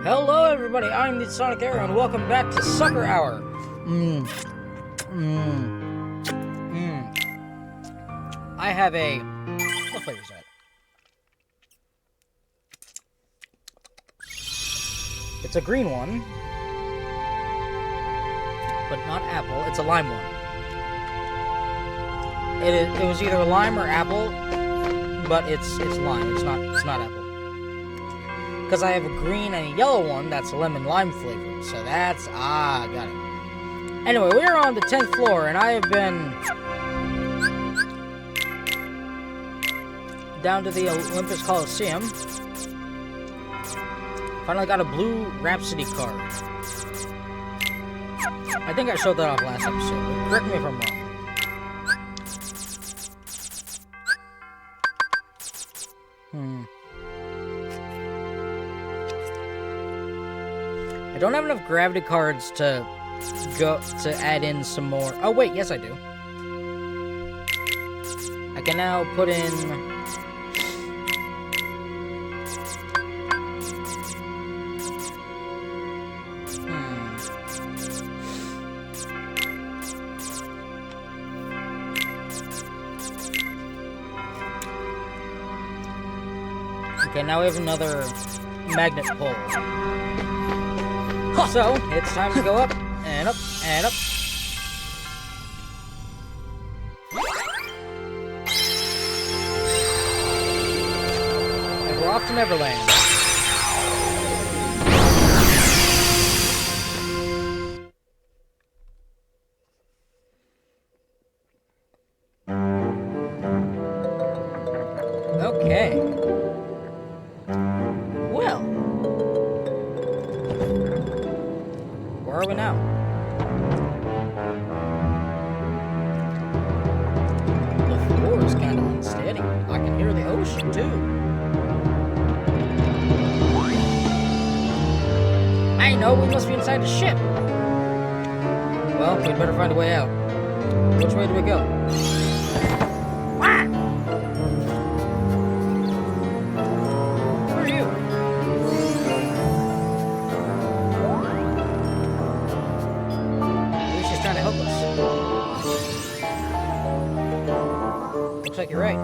Hello everybody, I'm the Sonic Arrow and welcome back to Sucker Hour. I have a... What flavor is that? It's a green one. But not apple, it's a lime one. It was either lime or apple, but it's lime, it's not apple. Because I have a green and a yellow one that's lemon lime flavored. So that's... got it. Anyway, we are on the 10th floor, and I have been down to the Olympus Coliseum. Finally got a blue Rhapsody card. I think I showed that off last episode, but correct me if I'm wrong. I don't have enough gravity cards to add in some more. Oh wait, yes I do. I can now put in Okay, now we have another magnet pull. So, it's time to go up, and up, and up. And we're off to Neverland. Okay. Well. Where are we now? The floor is kind of unsteady. I can hear the ocean, too. I know, we must be inside the ship. Well, we better find a way out. Which way do we go? Who are you? Trying to help us. Looks like you're right.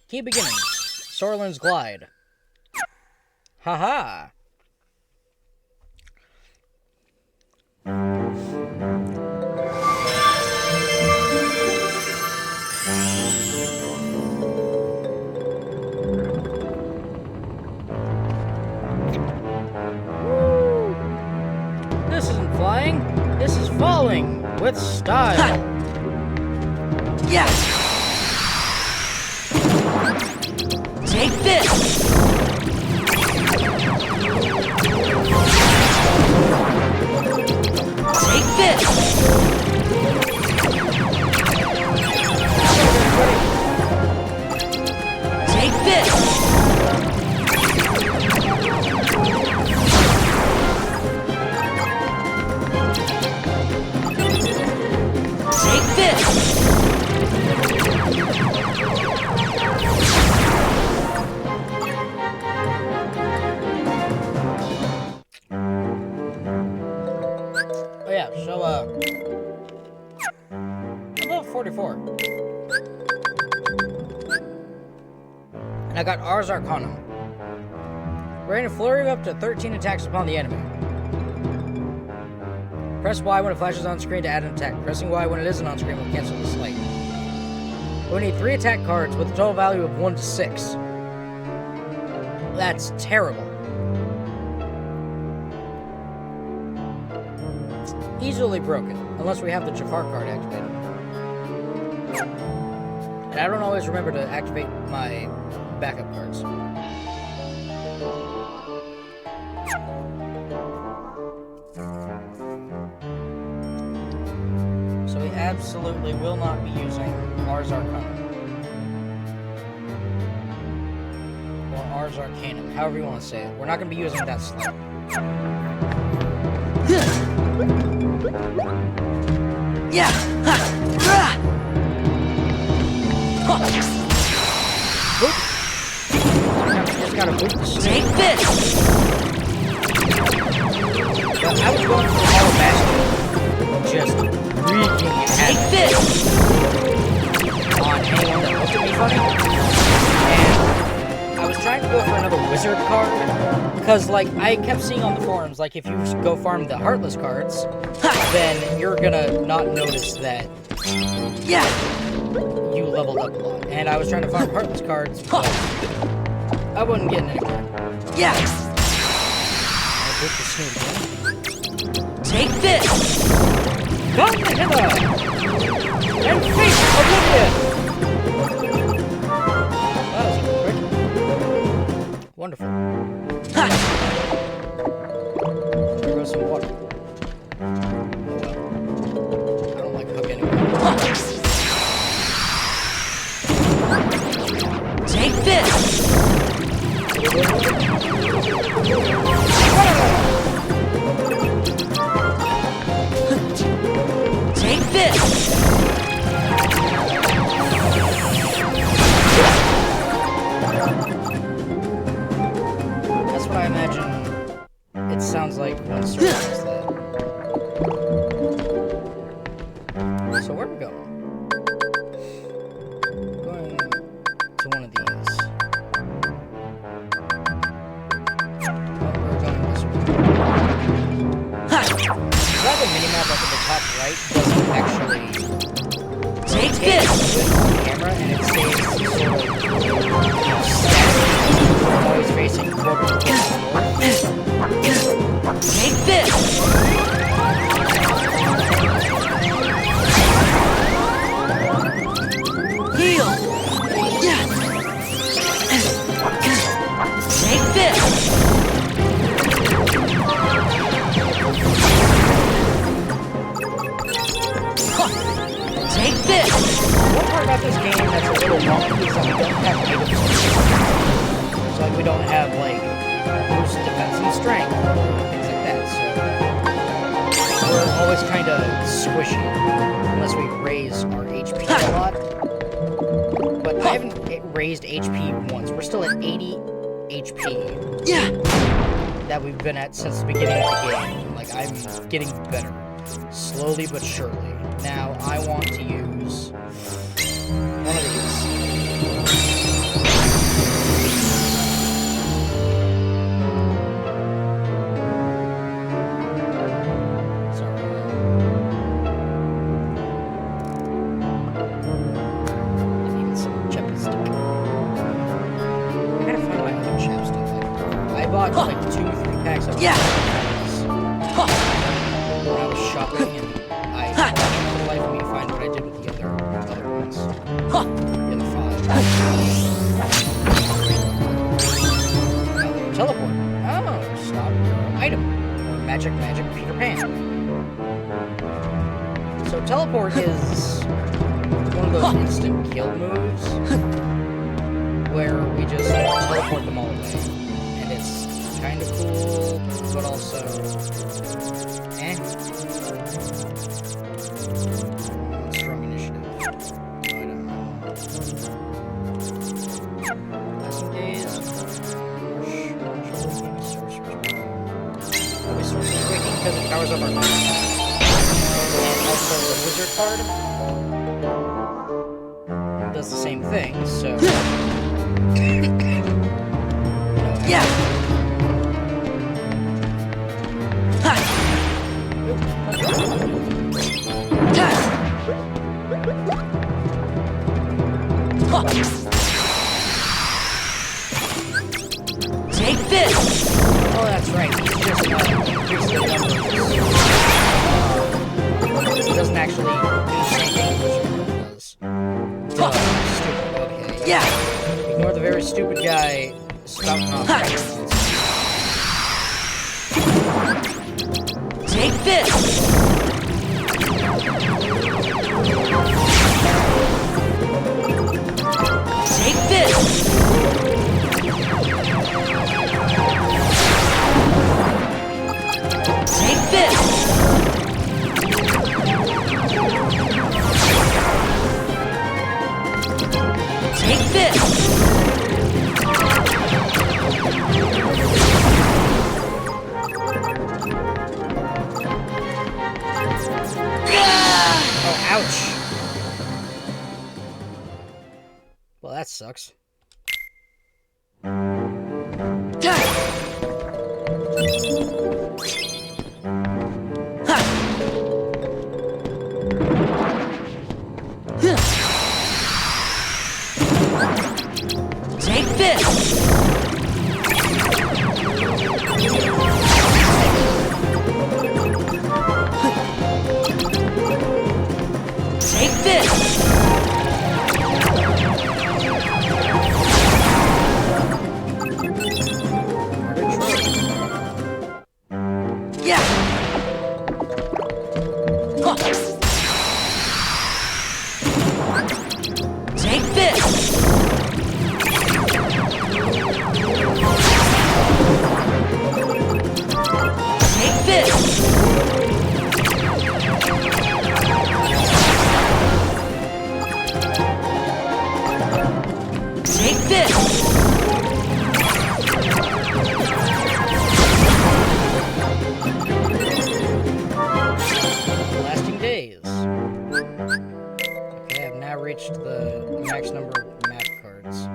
Key beginnings. Sorlin's Glide. Haha. This isn't flying, this is falling with style. Yeah. Take this. Take this. Take this. Take this! Oh yeah, so I'm level 44. And I got Ars Arcanum. Rain a flurry of up to 13 attacks upon the enemy. Press Y when it flashes on screen to add an attack. Pressing Y when it isn't on screen will cancel the slate. We need 3 attack cards with a total value of 1 to 6. That's terrible. Easily broken, unless we have the Jafar card activated. And I don't always remember to activate my backup cards. So we absolutely will not be using Ars Arcanum. Or Ars Arcanum, however you want to say it. We're not going to be using that slot. Yeah. gotta boot the snake. Take this. But I was going for Hollow Bastion, just wreaking Take havoc this. on anyone that looked at me funny. And I was trying to go for another wizard card, because, like, I kept seeing on the forums, like, if you go farm the Heartless cards, then you're gonna not notice that Yeah. you leveled up a lot. And I was trying to farm Heartless cards, but I wasn't getting anywhere. Yeah. I broke the snake again. Take this. Come hither! And face oblivion! That was quick. Wonderful. Ha. There goes some water. Oh well. I don't like hook anyway. Take this. Take this. That's what I imagine it sounds like when Sir does that. So where are we going? Going to one of these. Oh, we're going this way. That the minimap up at the top right doesn't actually Take rotate this. with on camera, and it stays sort of, static. I'm always facing forward to the north. Take this. Heal. Yeah. Take this. Take this. One part about this game that's a little wonky is that we don't have items. So like, we don't have, like, boost defense and strength, or things like that, so we're always kind of squishy, unless we raise our HP a lot. But I haven't raised HP once. We're still at 80 HP Yeah. that we've been at since the beginning of the game. Like, I'm getting better, slowly but surely. Now, I want to use one of these. Sorry. I needed some chapstick. I gotta find my other chapstick. Like, I bought like 2-3 packs of Yeah. when I was shopping, and I for the life of me to find what I did with the other ones. The other 5. Teleport. Oh, stop your item. Or magic Peter Pan. So teleport is one of those instant kill moves where we just teleport them all away. And it's kind of cool, but also strong initiative. I don't know. Blessing Days. Always Sorcerer's Waking because it powers up our magic. And also the Wizard card does the same thing, so. Yeah. Take this. Oh, that's right. He's just increased the numbers. He doesn't actually do the same thing the Wizard does. Stupid. Okay. Yeah. Ignore the very stupid guy spouting off. Take this. Take this. Take this. Take this. Ouch. Well, that sucks. Take this! Take this! Yeah! Huh. Take this! Take this! Take this! Lasting days. Okay, I've now reached the max number of map cards.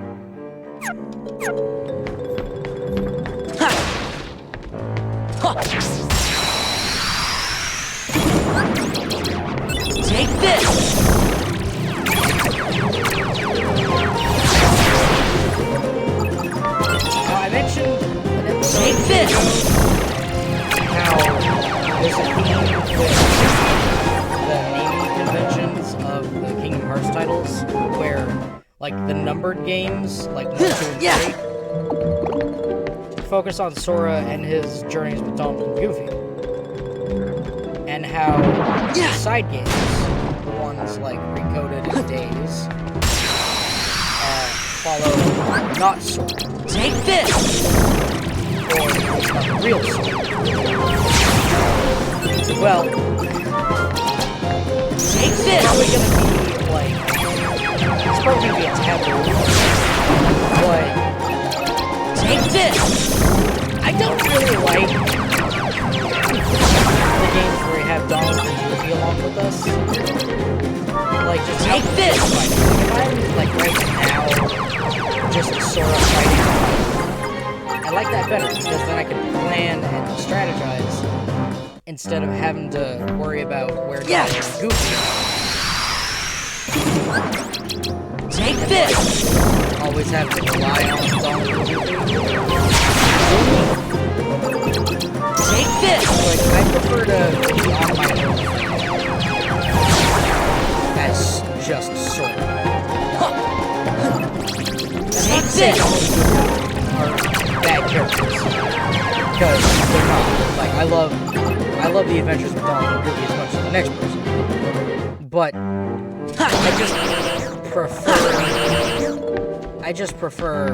Ha! Ha! Take this! Now, I mentioned an episode Take this! how there's a theme with the naming conventions of the Kingdom Hearts titles, where, like, the numbered games, like 1, 2, and 3, focus on Sora and his journeys with Donald and Goofy. And how the side games, the ones like Recoded and Days, follow not Sora. Take this! Or at least not the real Sora. Well, Take it's this! probably gonna be like, it's probably gonna be a taboo, but Take this! I don't really like the games where you have Donald and Goofy along with us. Like, just Take this! Like, if I'm, like, right now, just Sora fighting, I like that better, because then I can plan and strategize, instead of having to worry about where Donald and Goofy Take this! are. Always have to rely on Donald and Goofy. Take this! Like, I prefer to be on my own as just Sora. Take this! Are bad characters, because they're not. Like, I love the adventures with Donald and Goofy as much as the next person, but I just prefer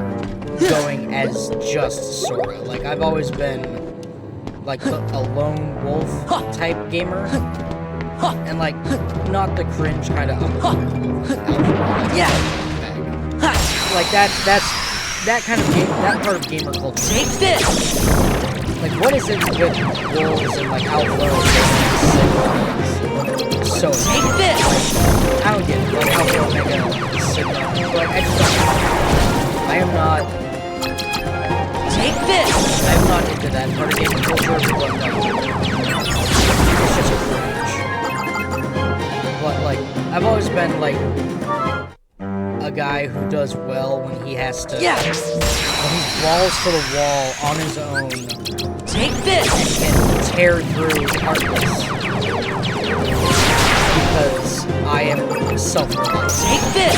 going as just Sora. Like, I've always been like a lone wolf type gamer, and like not the cringe kind of like that kind of game, that part of gamer culture. Take this! Like, what is it with wolves and like alpha and so Take this! I don't get it. Like, alpha omega sigma. Like, I just don't. I am not. Take this! I'm not into that part of gamer culture, but like, it's just cringe. But like, I've always been like a guy who does well when he has to. Yeah. When he brawls to the wall on his own. Take this! And can tear through heartless. Because I am self-reliant. Take this!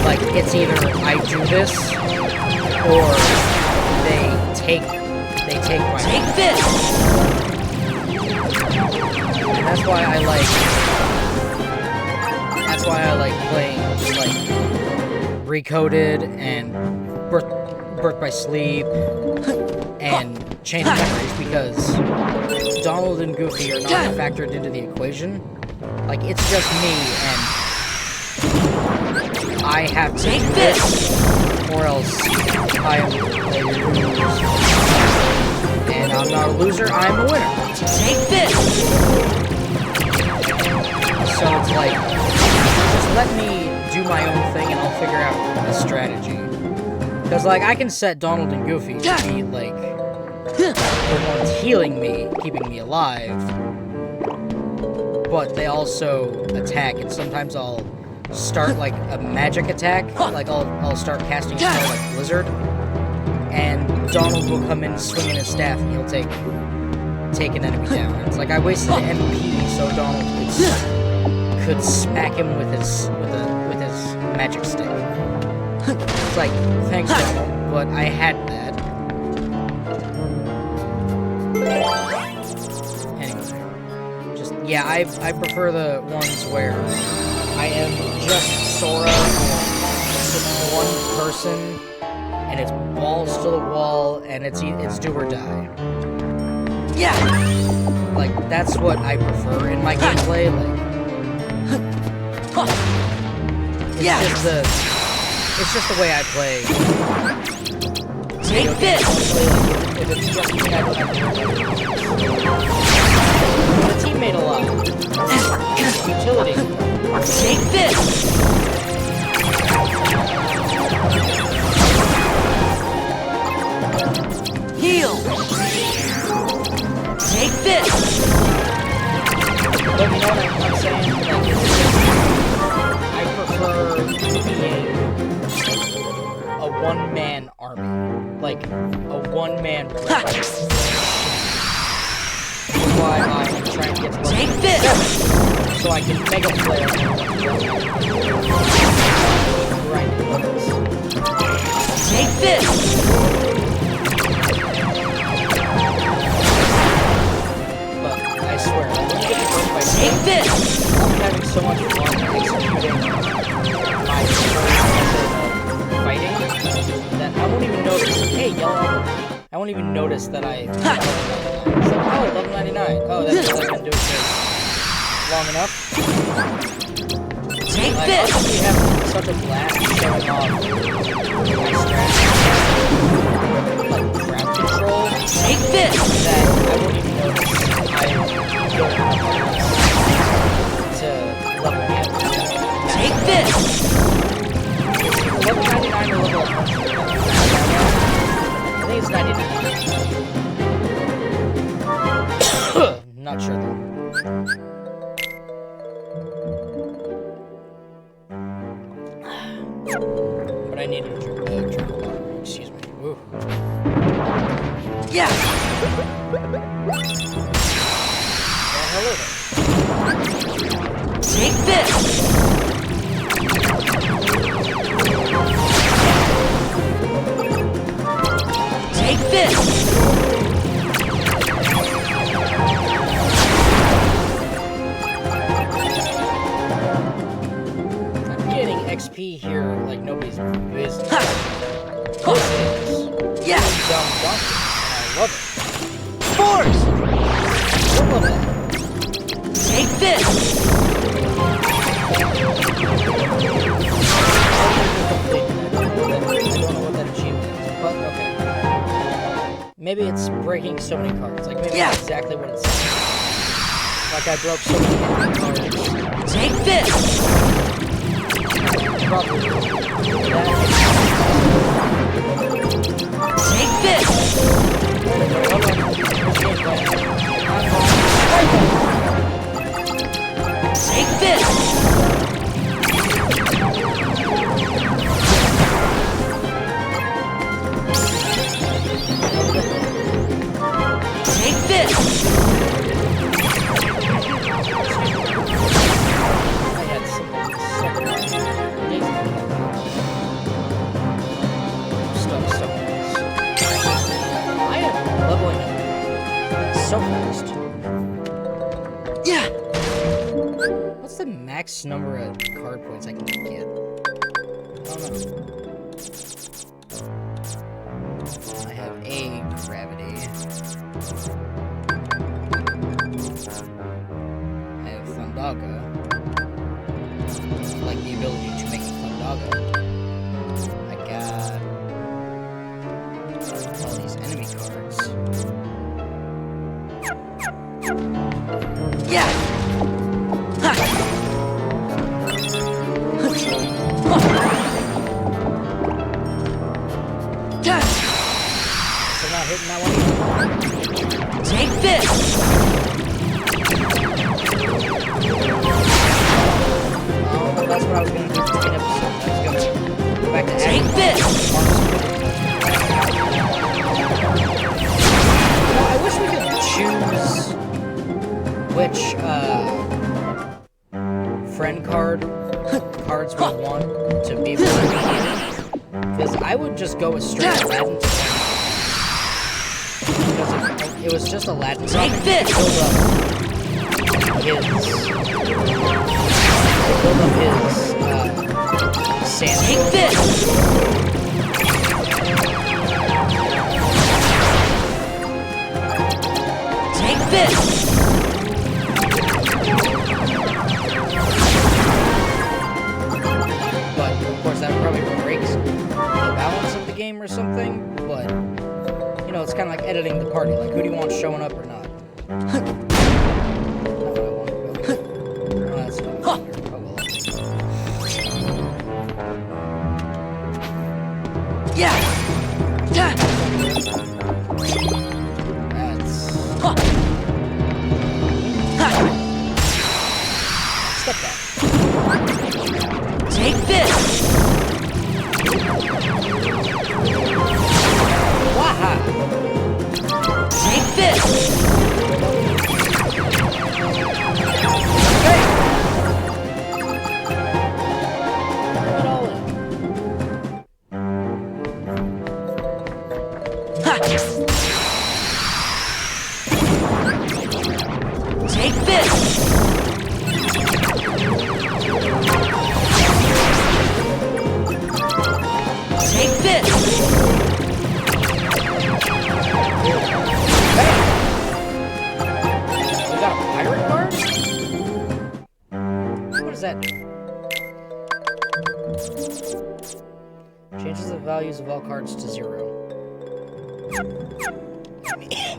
Like, it's either I do this, or they take my Take this! And that's why I like playing like Recoded and Birth by Sleep and Chain of Memories, because Donald and Goofy are not factored into the equation. Like, it's just me, and I have to Take do this, or else I am a loser. And I'm not a loser, I'm a winner. Take this! So it's like, just let me do my own thing and I'll figure out a strategy. Because, like, I can set Donald and Goofy to be, like, the ones healing me, keeping me alive. But they also attack, and sometimes I'll start, like, a magic attack. Like, I'll start casting a spell like Blizzard. And Donald will come in swinging his staff, and he'll take an enemy down. It's like I wasted an MP so Donald could smack him with his magic stick. It's like, thanks, Donald, but I had that. Anyway, just yeah, I prefer the ones where I am just Sora, just one person, and it's balls to the wall, and it's do or die. Yeah! Like, that's what I prefer in my gameplay, like... It's just the way I play. Take this! If it's just me, I don't have to... The teammate a lot. Utility. Take this! Heal! Take this! But you know what I'm saying? Like, I prefer being a one-man army. Like, a one-man rep. That's why I'm trying to get to level Take this! 7, so I can mega flare and grind levels. Take this! I swear, I'm gonna get hurt by Take this! I'm having so much fun executing my fighting that I won't even notice. Hey, yellow! I won't even notice that I. It's like, oh, level 99. Oh, that's what I've been doing for long enough. Take Like, this! I'll be having such a blast showing off my strategy, like crowd control. Take this! That I won't even notice. I don't have to level yet. Take this! Level 99 or level 100? I think it's 99. Not sure though. But I need to drink water. Excuse me. Ooh. Yeah! Hello there. Take this! Take this! I'm getting XP here like nobody's business. This is Yeah! dumb donkey, and I love it. Force! I love that. Take this! I don't know what that achievement is, but okay. Maybe it's breaking so many cards. Like, maybe that's exactly what it's saying. Like, I broke so many cards. Take this! Probably. Take this! Take this! Take this! I had some stuff so fast. I am leveling up so fast. Yeah! What's the max number of card points I can get? I don't know. I have a gravity. I have Thundaga. Like the ability to make Thundaga. I got all these enemy cards. Yeah! Ha! hitting that one either. Take this! Oh, that's what I was going to do for the episode. I was going to go back to Take this! I wish we could choose which friend cards we want to be able to do. Because I would just go with straight Aladdin to because if it was just Aladdin, take this! Build up his sand. Take this! Take this! But of course that probably breaks the balance of the game or something, but you know, it's kind of like editing the party. Like, who do you want showing up or not? Not what I want to go. Oh, that's not here. Oh, well. Yeah! Yeah! That's... Step back. Take this! Waha! Take this! Okay! Bring it all in. Ha! Take this! Take this! Hey! We got a pirate card? What does that do? Changes the values of all cards to 0.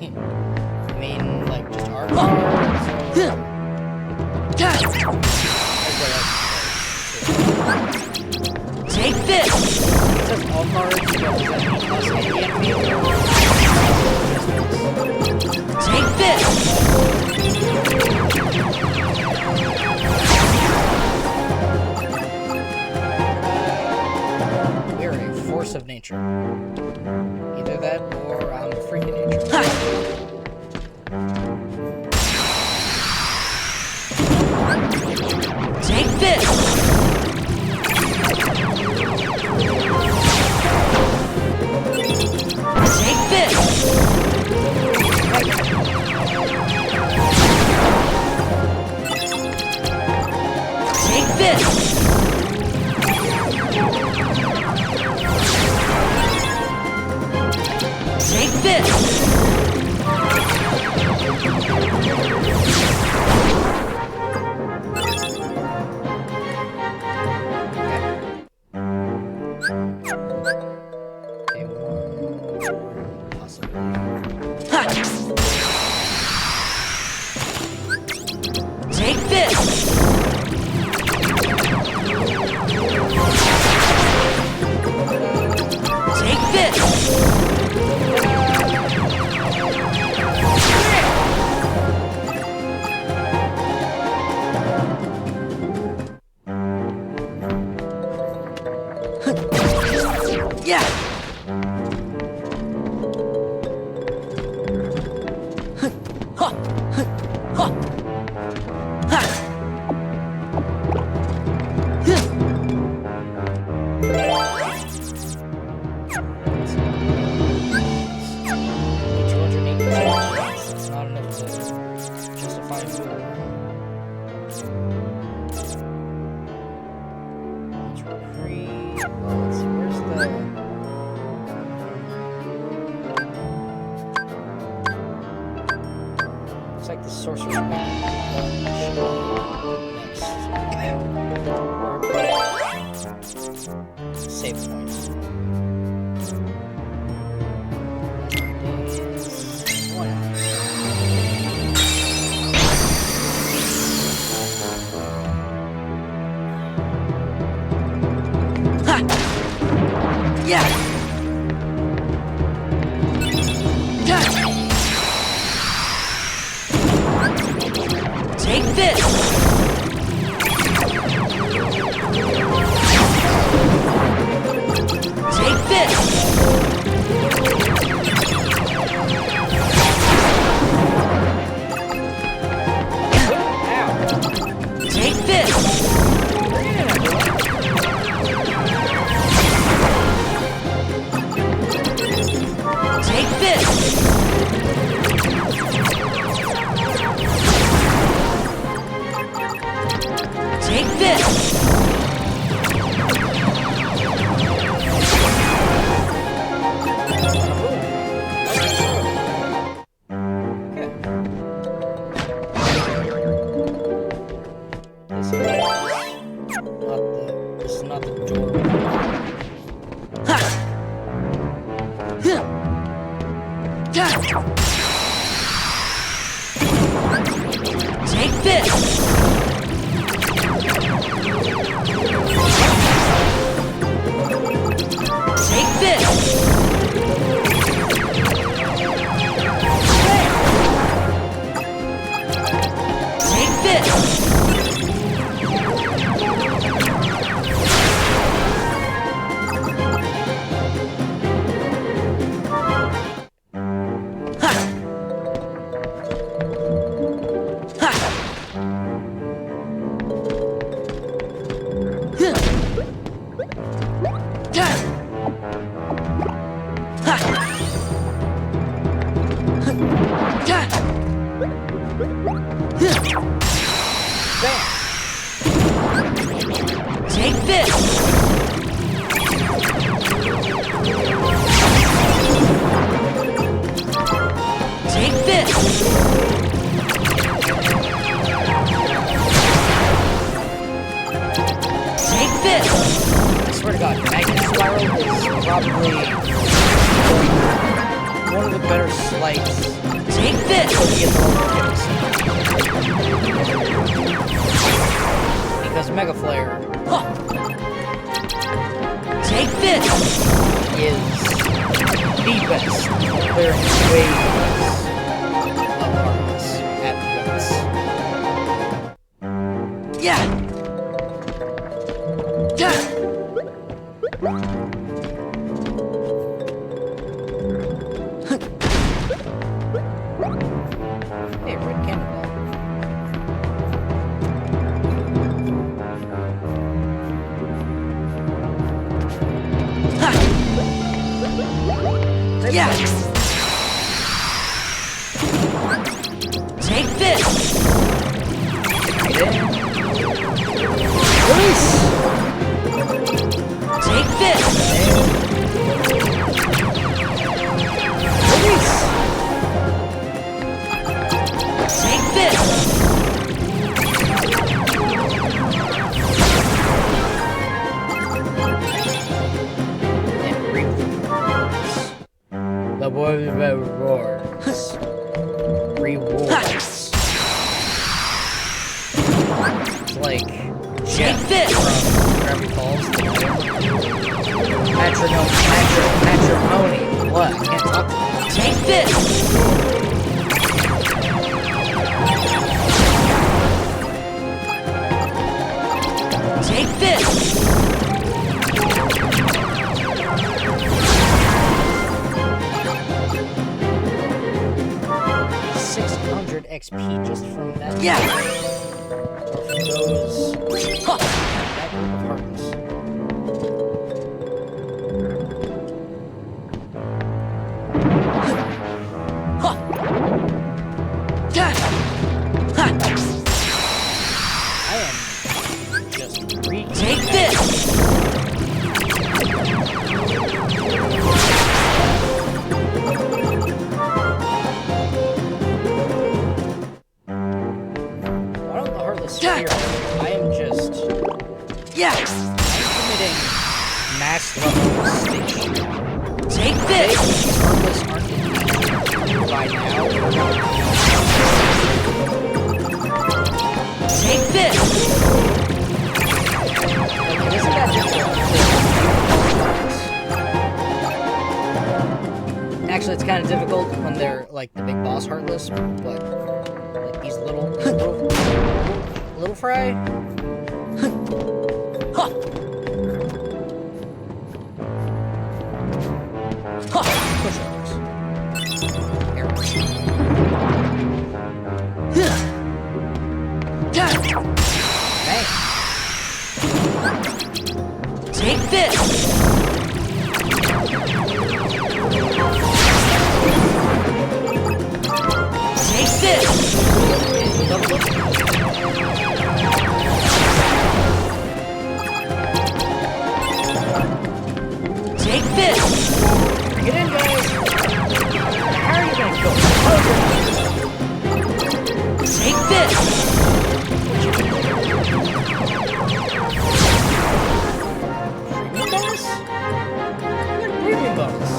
I mean, like, just our cards? Or... Take this! It says all cards, but does that mean us and the enemy? Take this! We're a force of nature. Either that or I'm a freak of nature. Take this! Take this! Take this! Take this! Okay, one, possibly. Ha! Take this! Take this! Yeah! Ha! Ha! Ha! It's not enough to justify food. Let's read. Well, let's see. Where's the? Looks like the sorcerer's weapon. Next. Save point. Ha! Yeah! this! Take this! Take this! Take this! Take this! This is not the door. Ha! Yeah. Yeah. Take this! Take this! Take this! Take this! Take this! Take this! I swear to God, Magnet Spiral is probably one of the better slides. Take this! Because Mega Flare Take this! is the best clearing waves of Heartless at once. Yeah! Yeah! Hey, red cannonball. Yeah! Take this! Release! Take this! Release! Take this! And reap the rewards. Rewards. It's like Take this! from Gravity Falls. Matrimony. What? I can't talk to you. Take this! Take this! 600 XP just from that. Yeah! Or from those. Huh. That group of Heartless. Huh. Yeah. Ha. I am just freaking Take this! Why don't the Heartless fear? I am just Yeah! committing mass level mistakes. Take If this! these Heartless aren't in danger by now, Take this! like, it isn't that difficult. Actually, it's kind of difficult when they're like the big boss Heartless, but like these little Little fry. Push-ups. Bang. Take this! Take this! Take this! Get in, guys! How are you gonna go? Take this! Premium bonus? What premium bonus?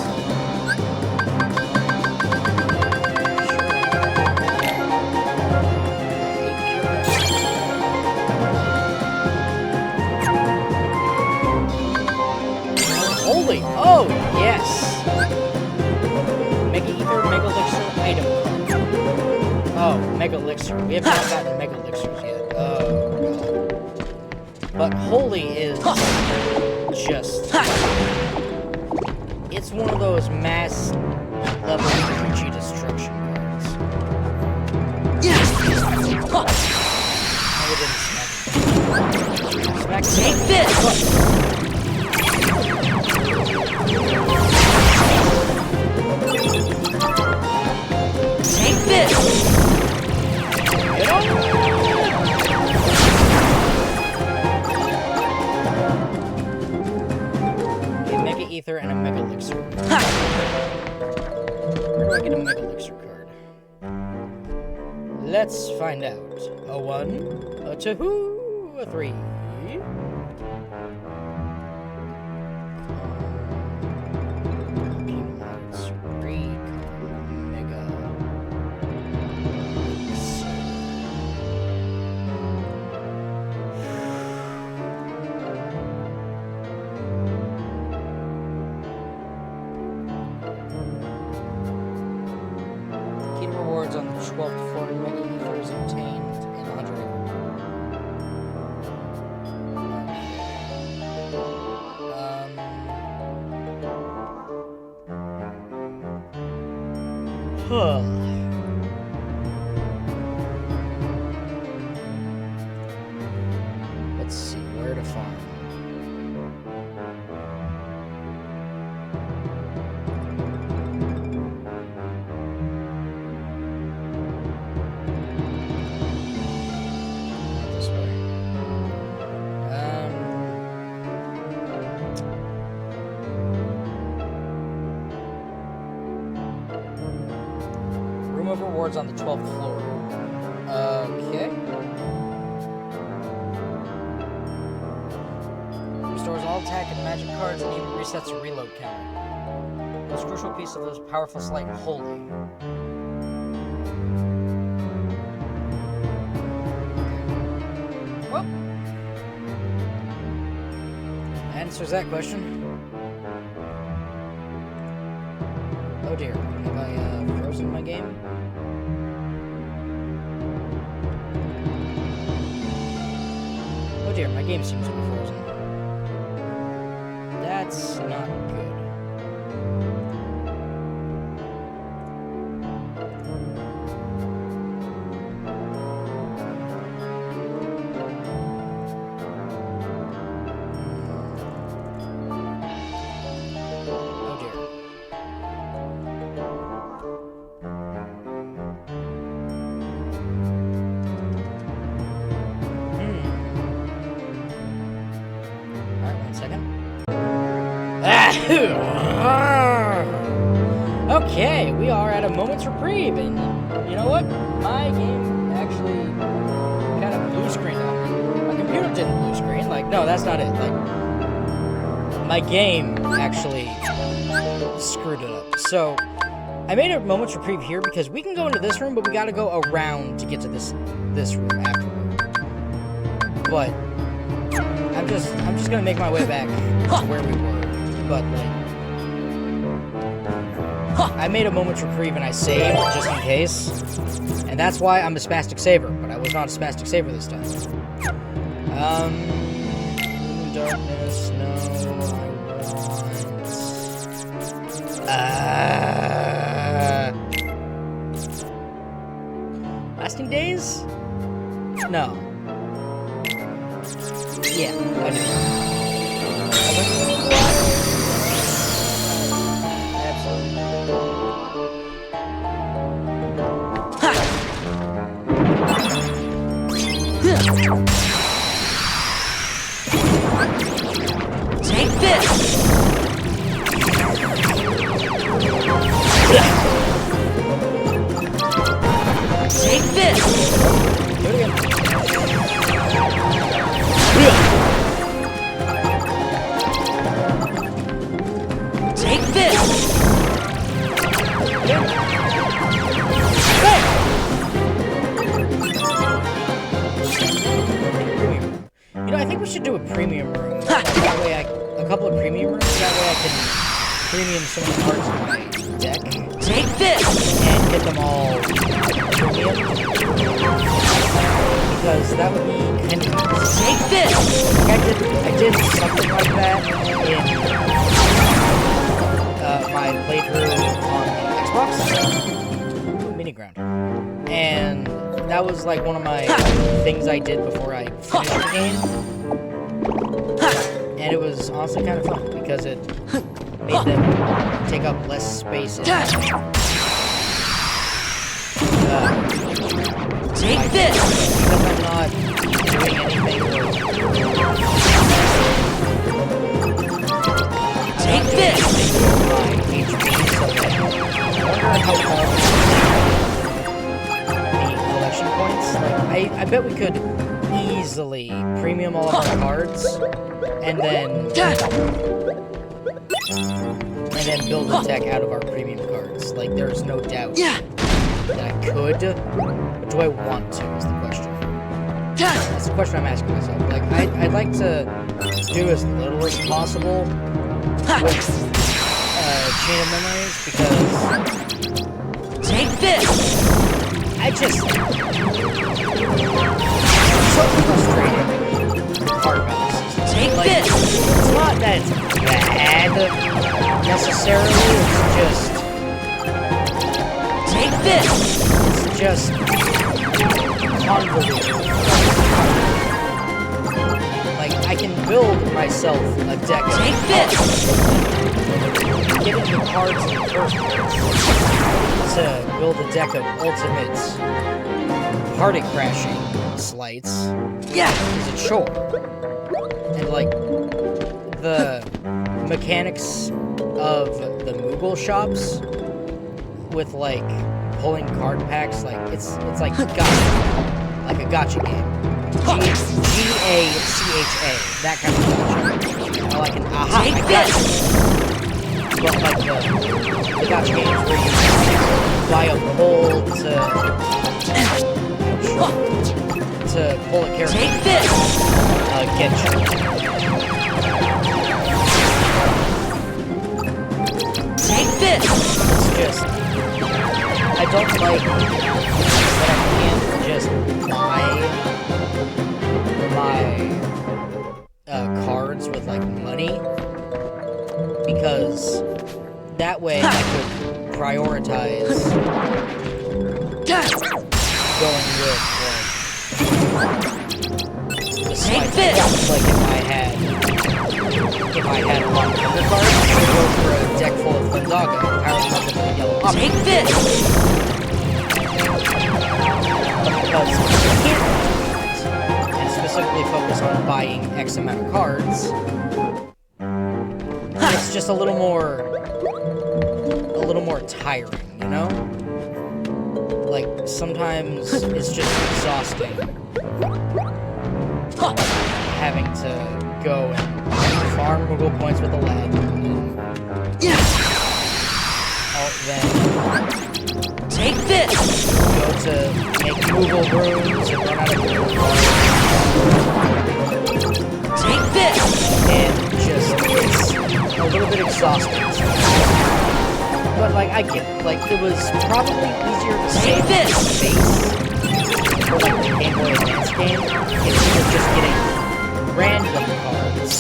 Holy! Oh, yes! Mega Ether, Mega Elixir, item card. Oh, Mega Elixir. We have not gotten Mega Elixirs yet. Oh, God. But Holy is just... It's one of those mass level RPG destruction cards. Oh, we didn't smack it. Smack it. Take this! Take this! Get on! A Mega Ether and a Mega Elixir. Where do I get a Mega Elixir card? Let's find out. A 1, a 2, a 3. Rewards on the 12th floor and Mega Ether is obtained in 100 Let's see where to find. Rewards on the 12th floor. Okay. Restores all attack and magic cards and even resets a reload counter. Most crucial piece of this powerful sleight, Holy. Well, answers that question. Oh dear, have I frozen my game? Oh dear, my game seems to be frozen. That's not good. Oh dear. Okay, we are at a moment's reprieve, and you know what? My game actually kind of blue screened on me. My computer didn't blue screen. Like, no, that's not it. Like, my game actually screwed it up. So, I made a moment's reprieve here because we can go into this room, but we gotta go around to get to this room afterward. But I'm just gonna make my way back to where we were. But like, I made a moment's reprieve and I saved just in case. And that's why I'm a spastic saver, but I was not a spastic saver this time. Darkness, no, I want... Lasting Days? No. Yeah, I do. Take this! Take this! Do it again. Take this! You know, I think we should do a premium room. That way a couple of premium rooms, that way I can premium some of the parts of my deck. Take this! And get them all premium. Because that would be kind of easy. Take this! Like I did something like that in my playthrough on the Xbox. Mini ground. And that was like one of my things I did before I finished the game. And it was honestly kind of fun because it made them take up less space. Take this! Because I'm not doing anything. Take this! My HP, so I wonder how powerful the collection points. Like, I bet we could easily premium all of our cards and then build a deck out of our premium cards. Like, there's no doubt that I could, but do I want to is the question. That's the question I'm asking myself. Like, I'd like to do as little as possible with Chain of Memories because take this. I just I'm so frustrated part about this. Take like, this. It's not that it's bad necessarily. It's just take this. It's just convoluted. Like, I can build myself a deck. Take this! Get the cards in the first place to build a deck of ultimate party crashing slights is a chore. And, like, the mechanics of the Moogle shops with, like, pulling card packs, like, it's like gotcha. Like a gotcha game. G-A-C-H-A. That kind of gotcha. Or like an aha, I gotcha. But like the gotcha games where you buy a pull to pull a character. Take this! Get you. Take this! It's just... I don't like that I can't just buy my cards with like money, because that way I could prioritize going with like the slides. Like if I had a lot of Thunder cards, I would go for a deck full of Thundaga, Power Thunder and Yellow Omni. Take this! Because you can't and specifically focus on buying X amount of cards, it's just a little more tiring, you know? Like, sometimes it's just exhausting having to go and farm Moogle points with a leg, and then take this! Go to make Moogle rooms and run out of Moogle cards. Take this! And just, it's a little bit exhausting. But, like, I get it. Like, it was probably easier to Take save this! space for, like, the Game Boy Advance game if you were just getting random cards.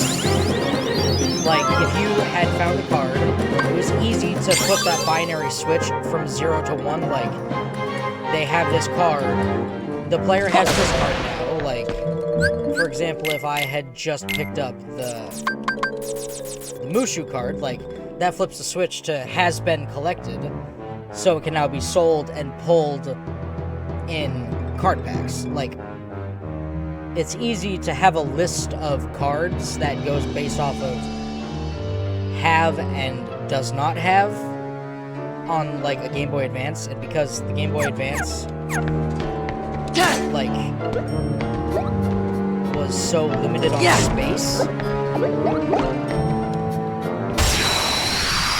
Like, if you had found a card, it was easy to put that binary switch from 0 to 1, like, they have this card, the player has this card now, like, for example, if I had just picked up the Mushu card, like, that flips the switch to has been collected, so it can now be sold and pulled in card packs. Like, it's easy to have a list of cards that goes based off of have and does not have on, like, a Game Boy Advance, and because the Game Boy Advance, like, was so limited on space,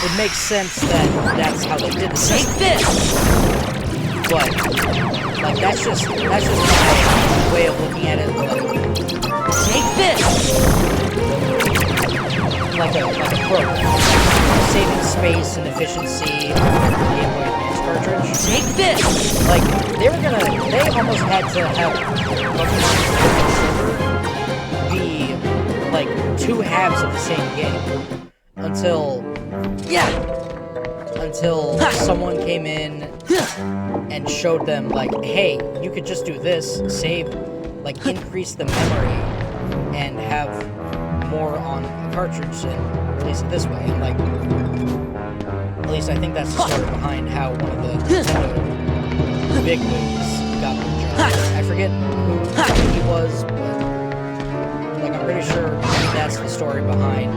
it makes sense that that's how they did the system. Take this! But, like, that's just my way of looking at it, like, Take this! like a pro. Saving space and efficiency on the Game Boy Advance cartridge. Take this! Like, they almost had to have Pokemon be, like, two halves of the same game. Until someone came in and showed them, like, hey, you could just do this, save, like, increase the memory, and have more on a cartridge and release it this way. And, like, at least I think that's the story behind how one of the Nintendo big wigs got the job. I forget who he was, but, like, I'm pretty sure that's the story behind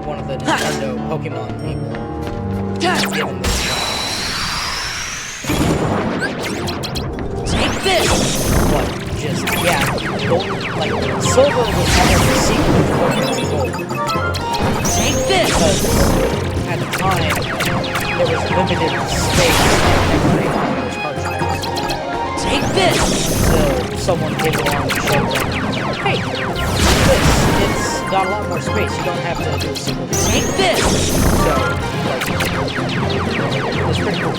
one of the Nintendo Pokemon people given this job. Take this! What? Just, yeah, gold, like, silver was almost a sequel to Pokemon Gold. Take this! Because at the time, there was limited space on memory on those cartridges. Take this! Until someone came along and showed them, hey, this, it's got a lot more space, you don't have to do a single thing. Take this! So, like, it was pretty cool.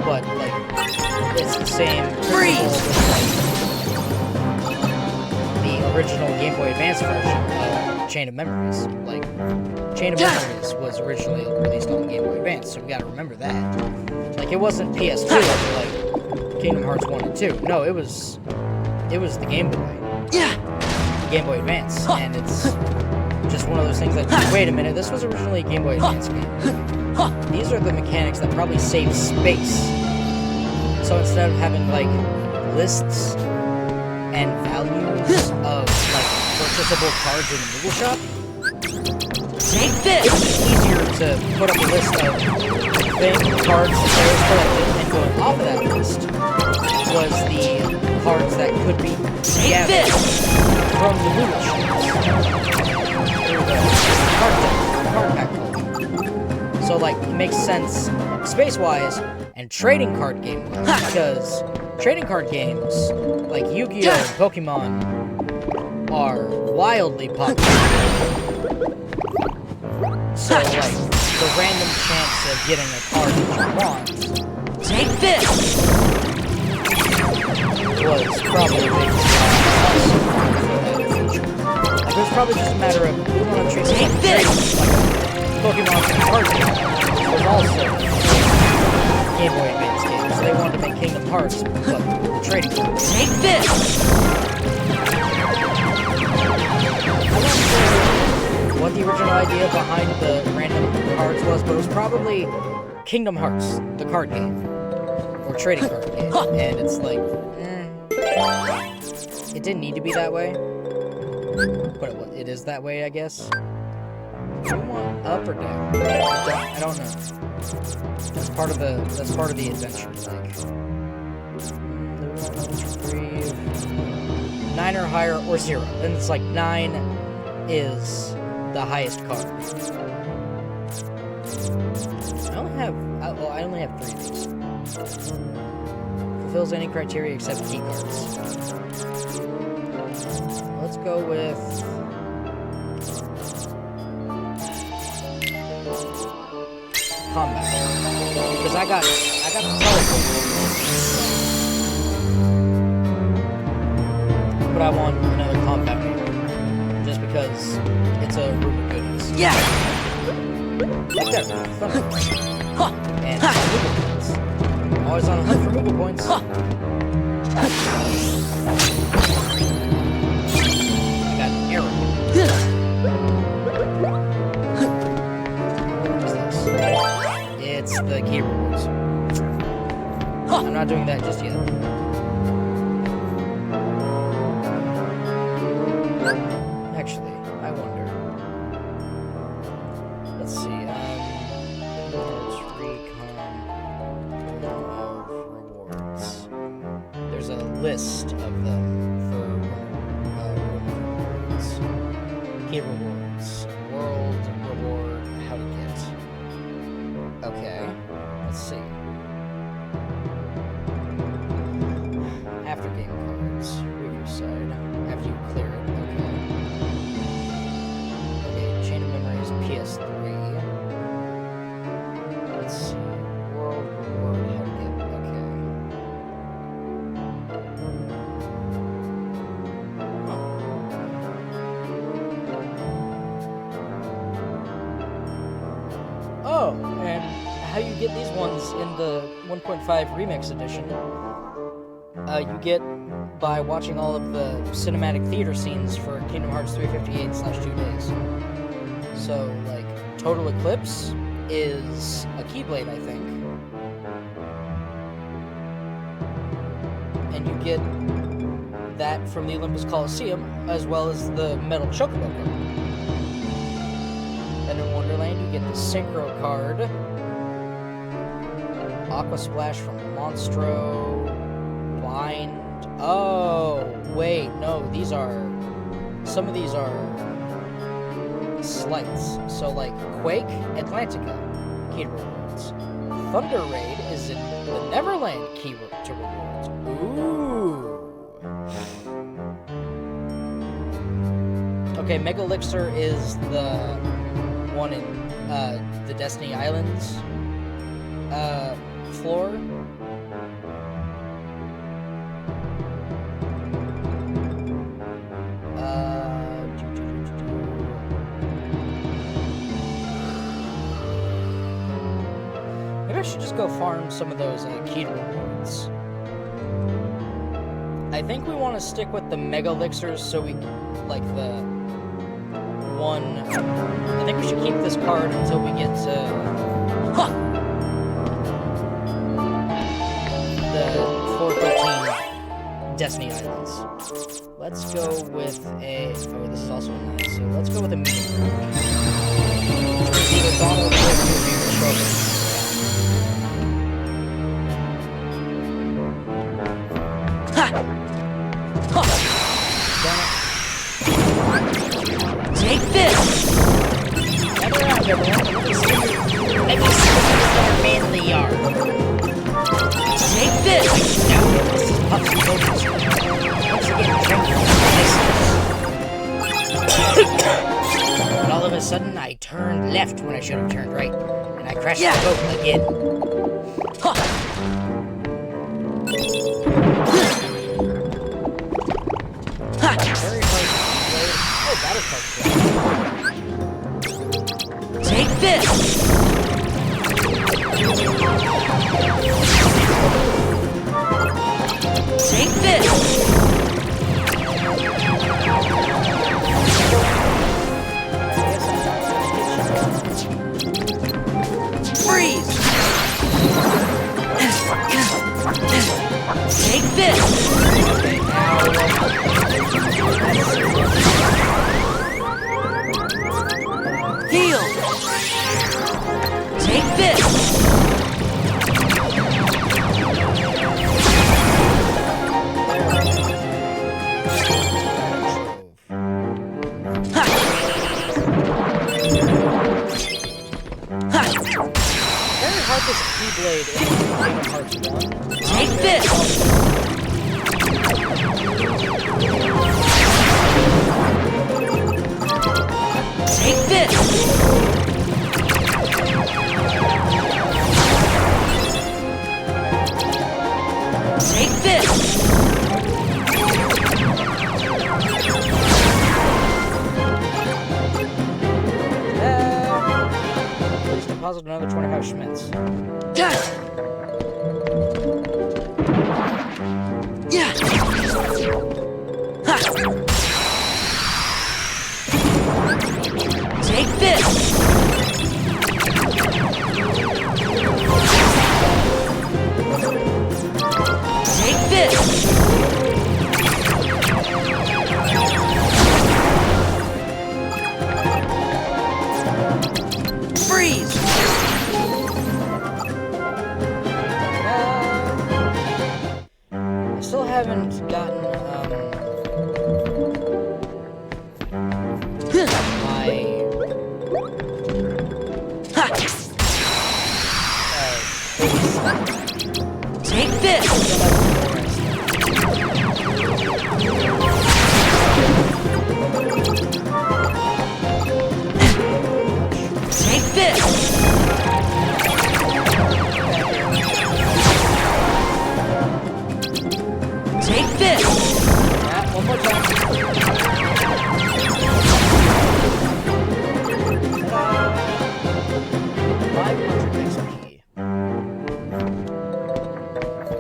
But, like, it's the same principle with, like, the original Game Boy Advance version of Chain of Memories. Like, Chain of Memories was originally released on Game Boy Advance, so we gotta remember that. Like, it wasn't PS2, like Kingdom Hearts 1 and 2. No, it was the Game Boy. Game Boy Advance, and it's just one of those things that, wait a minute, this was originally a Game Boy Advance game. These are the mechanics that probably save space. So instead of having, like, lists and values of, like, purchasable cards in the Google shop, Take this! it was just easier to put up a list of cards that players collected, and going off of that list was the cards that could be gathered from the Google shops through the card pack. So, like, it makes sense space-wise and trading card game-wise, because trading card games like Yu-Gi-Oh! And Pokemon are wildly popular. So, like, the random chance of getting a card that you want Take this! was probably a big like, it was probably just a matter of, we want to treat this like a trade, like a Pokemon card game. It was also Game Boy Advance game, so they wanted to make Kingdom Hearts, but trading cards. Take this! What the original idea behind the random cards was, but it was probably Kingdom Hearts, the card game, or trading card game, and it's like, it didn't need to be that way, but it is that way, I guess. Do you want up or down? I don't know. That's part of the adventure. Like, 3, 9 or higher, or 0, and it's like 9 is the highest card. I only have 3 of these. Fulfills any criteria except key cards. Let's go with combat. Because I got the teleport. But I want another combat mode. Just because it's a room of goodies. Yeah. Like that, thunder. And movement points. Always on the hunt for movement points. I got an arrow. What is this? It's the key rewards. I'm not doing that just yet. Actually, I wonder. Let's see. Rewards, reCOM of rewards. There's a list of them for rewards. Key rewards. World reward. How to get. Okay. Let's see. After game cards. Riverside. After you clear it. Okay, Chain of Memories, PS3. Let's see. World Reward, how to get. Okay. Oh, and how you get these ones in the 1.5 Remix Edition, you get by watching all of the cinematic theater scenes for Kingdom Hearts 358/2 Days. So, like, Total Eclipse is a Keyblade, I think. And you get that from the Olympus Coliseum, as well as the Metal Chocobo card. And in Wonderland, you get the Synchro card, Aqua Splash from Monstro, Blind. Oh, wait, no, some of these are slights. So, like, Quake, Atlantica, key to rewards. Thunder Raid is in the Neverland key to rewards. Ooh. Okay, Mega Elixir is the one in the Destiny Islands floor. Maybe I should just go farm some of those key rewards. I think we want to stick with the Mega Elixirs so we, like, the one... I think we should keep this card until we get to... the 413 Destiny Islands. Let's go with a... Oh, this is also nice. So let's go with a medium. Which means either Donald or Strawberry. Take this! Gather around, everyone. Let me see what other man they are. Take this! Now, this is Puff's focus. Once again, drinking But all of a sudden, I turned left when I should have turned right. And I crashed the boat again. Very hard to play. Oh, battle card play. Take this! Take this! Freeze! Take this! Okay, now... Heal! Take this! Very hard this Keyblade in Kingdom Hearts 1. Take this! Take this! this! Please deposit another 25 Schmitz. Yeah! Ha! Take this! Take this! Freeze! I still haven't gotten, my... Ha! Take this! Take this! Take this! Yeah, one more time. Ta-da! 500 XP.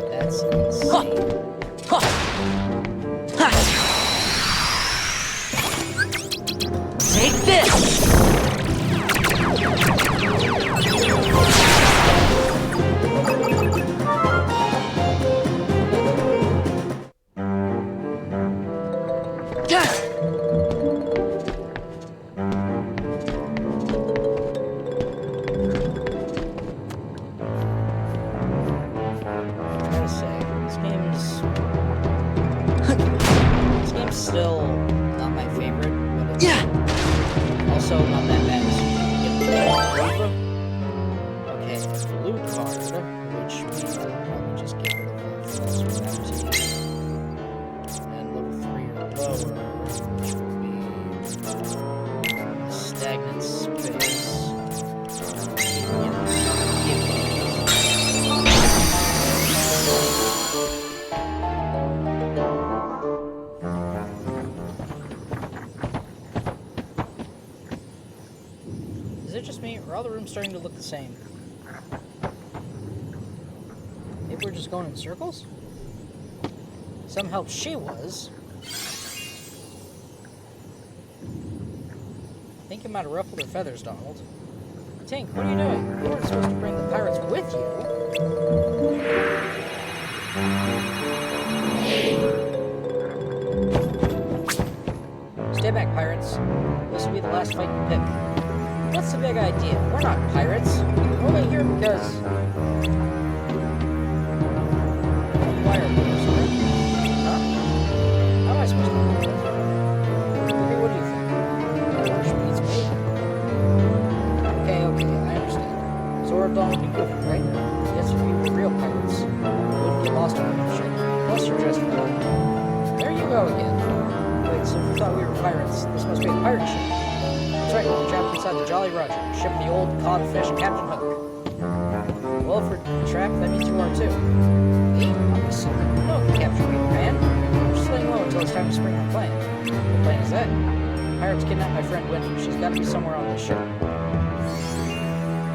That's insane. Ha! Ha! Take this! This game's still not my favorite, but it's also not that bad. Okay, blue card, which means I'll probably just get rid of the and level 3 or lower, which will be stagnant space. Is it just me, or are all the rooms starting to look the same? Maybe we're just going in circles? Some help she was. I think you might have ruffled her feathers, Donald. Tink, what are you doing? You weren't supposed to bring the pirates with you. Stay back, pirates. This will be the last fight you pick. What's the big idea? We're not pirates. We're only here because... Why are we here? Huh? How am I supposed to know that? Okay, what do you think? English beats me. Okay, I understand. Zora, Donald, and Goofy, right? Yes, you're real pirates. You wouldn't get lost on the ship. Plus, you're dressed well. There you go again. Wait, so you thought we were pirates? This must be a pirate ship. That's right, we're trapped inside the Jolly Roger, ship of the old codfish Captain Hook. Well, if we're trapped, that means you are too. Me? Obviously. No one can capture me, man. I'm just laying low until it's time to spring our plan. What plan is that? Pirates kidnapped my friend Wendy. She's got to be somewhere on this ship.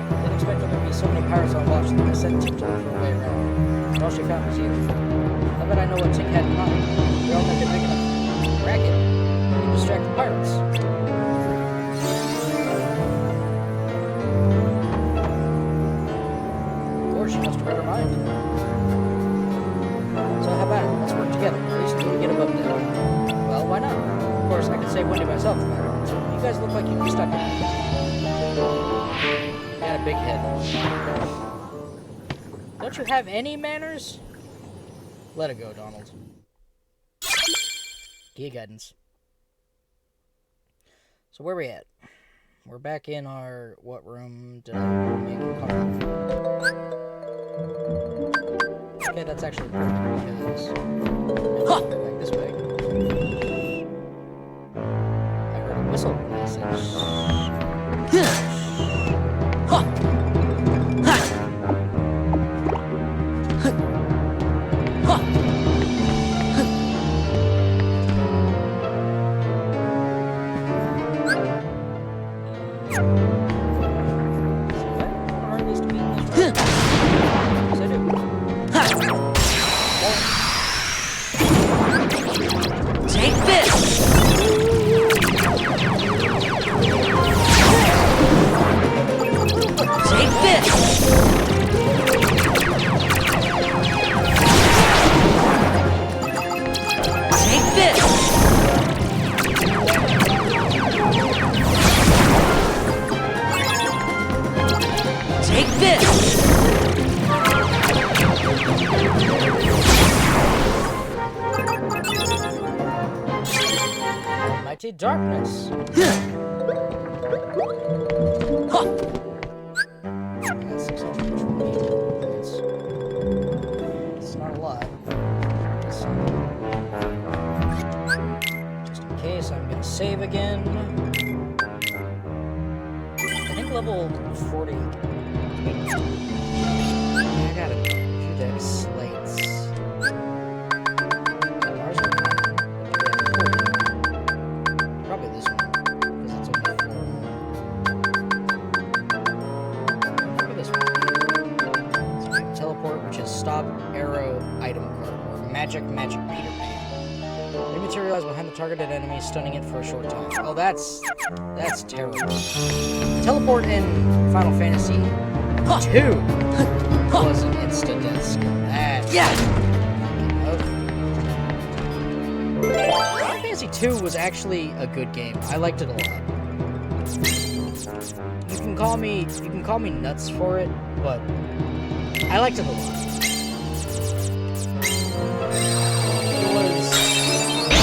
Didn't expect there to be so many pirates on watch that I sent Tink to look for a way around. And all she found was you. I bet I know what Tink had in mind. We all make a big enough racket. We can distract the pirates. She must have read her mind. So how about it? Let's work together. At least until we get above deck. Well, why not? Of course, I could save Wendy myself if I wanted to. You guys look like you'd be stuck in it. You got a big head. Don't you have any manners? Let it go, Donald. Gear guidance. So where are we at? We're back in our... What room did I make it comfortable? Okay, that's actually perfect because back this way. I heard a whistle when I said shh. Take this! Take this! Take this! Take this! Mighty darkness. Huh. I got 620 points. It's not a lot. Just in case, I'm gonna save again. I think level 40. I got a few deck slates. Ours are probably this one, because it's only 4. Probably this one. Teleport, which is stop, arrow, item card, or magic Peter Pan. Dematerialize behind the targeted enemy, stunning it for a short time. Oh, that's terrible. Teleport in Final Fantasy 2 was an instant death skill. That's Final Fantasy 2 was actually a good game. I liked it a lot. You can call me nuts for it, but I liked it a lot. It was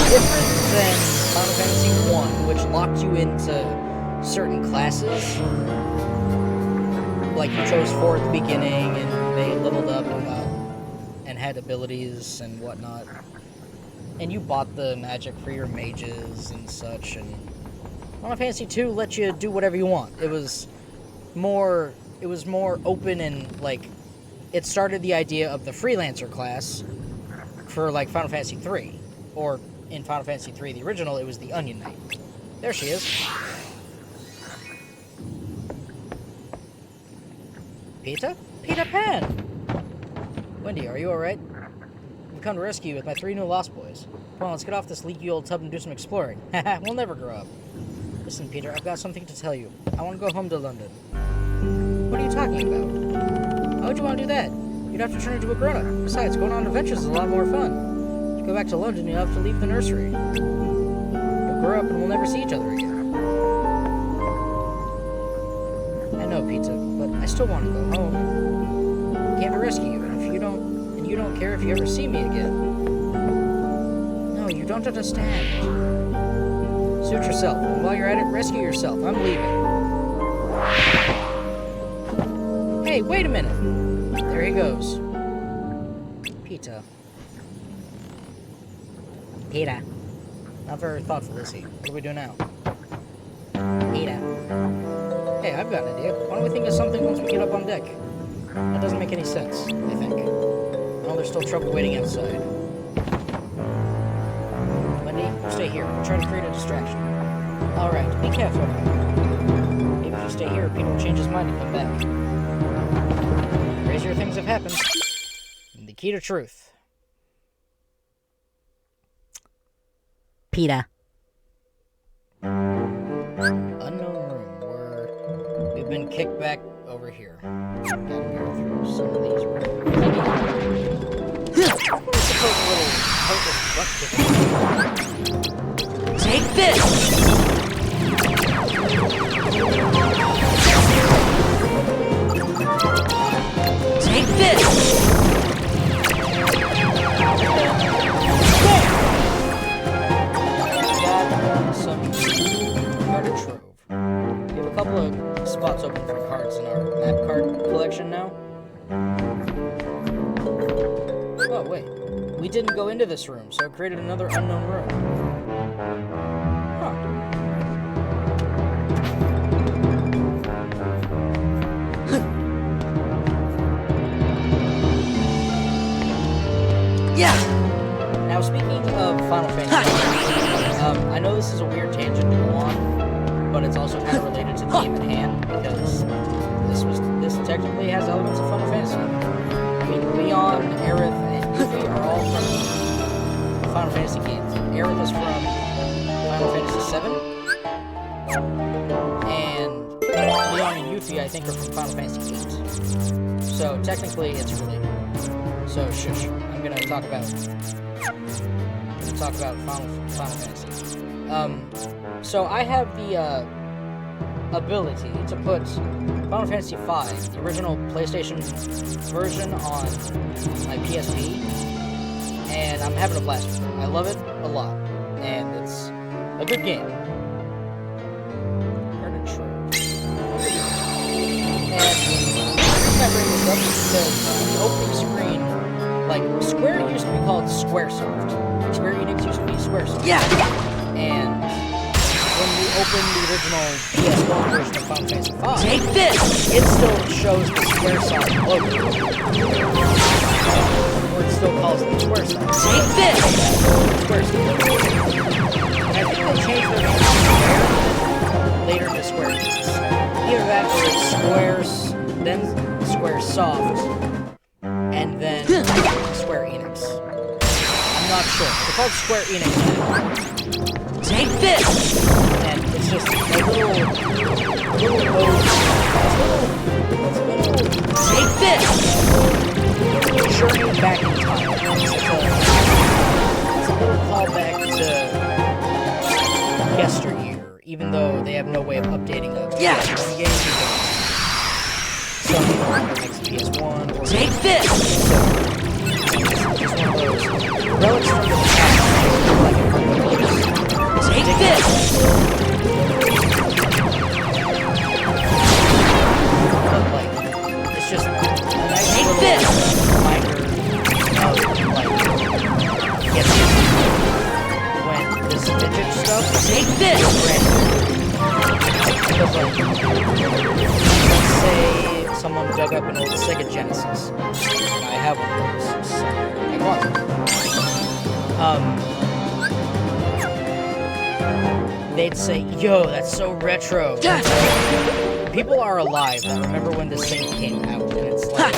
different than Final Fantasy 1, which locked you into certain classes. Like, you chose 4 at the beginning, and they leveled up and had abilities and whatnot. And you bought the magic for your mages and such, and Final Fantasy 2 let you do whatever you want. It was more open, and, like, it started the idea of the freelancer class for, like, Final Fantasy 3. Or, in Final Fantasy 3, the original, it was the Onion Knight. There she is. Peter? Peter Pan! Wendy, are you alright? I've come to rescue you with my 3 new Lost Boys. Come on, let's get off this leaky old tub and do some exploring. Haha, we'll never grow up. Listen, Peter, I've got something to tell you. I want to go home to London. What are you talking about? Why would you want to do that? You'd have to turn into a grown-up. Besides, going on adventures is a lot more fun. To go back to London, you'll have to leave the nursery. You'll grow up and we'll never see each other again. I know, Pizza, but I still want to go home. I came to rescue you, and you don't care if you ever see me again. No, you don't understand. Suit yourself, and while you're at it, rescue yourself. I'm leaving. Hey, wait a minute. There he goes. Peter. Peter. Not very thoughtful, is he? What do we do now? Peter. Hey, I've got an idea. Why don't we think of something once we get up on deck? That doesn't make any sense, I think. Oh, there's still trouble waiting outside. Wendy, you stay here. We'll try to create a distraction. Alright, be careful. Maybe if you stay here, Peter will change his mind and come back. Crazier things have happened. And the key to truth. Peter. Unknown room where we've been kicked back over here. Gotta go through some of these rooms. Take this! Take this! Got some carded trove. We have a couple of spots open for cards in our map card collection now. Oh, wait. We didn't go into this room, so it created another unknown room. Huh. Yeah! Now, speaking of Final Fantasy, I know this is a weird tangent to go on, but it's also kind of related to the game Final Fantasy games. Aerith is from Final Fantasy VII, and Leon and Yuffie, I think, are from Final Fantasy VIII. So technically, it's related. So shush. I'm gonna talk about Final Fantasy. So I have the ability to put Final Fantasy V, the original PlayStation version, on my PSP, and I'm having a blast with it. I love it a lot, and it's a good game. And the reason I bring this up is because in the opening screen, like, Square used to be called Squaresoft. Square Enix used to be Squaresoft. Yeah! And when we open the original PS1 version of Final Fantasy V, Take this! It still shows the Squaresoft logo. Or it still calls it Squaresoft. Take this! Squaresoft. And I think they changed their name from Square later to Square Enix. Either that or it's Squares, then Squaresoft, and then Square Enix. I'm not sure. They're called Square Enix now. Take this! And it's just a little ode. Take this! Journey back in time. It's a little callback to yesteryear, even though they have no way of updating the game because Sony no longer makes a PS1 or Take this! So it's just one of those relics from the past, like a Take this! But like, it's just a nice Take little this! reminder of like, yes, when this vintage stuff Take this! is brand new. Because like, let's say someone dug up an old Sega Genesis, and I have one of those, so I want it. They'd say, yo, that's so retro. People are alive that remember when this thing came out, and it's like,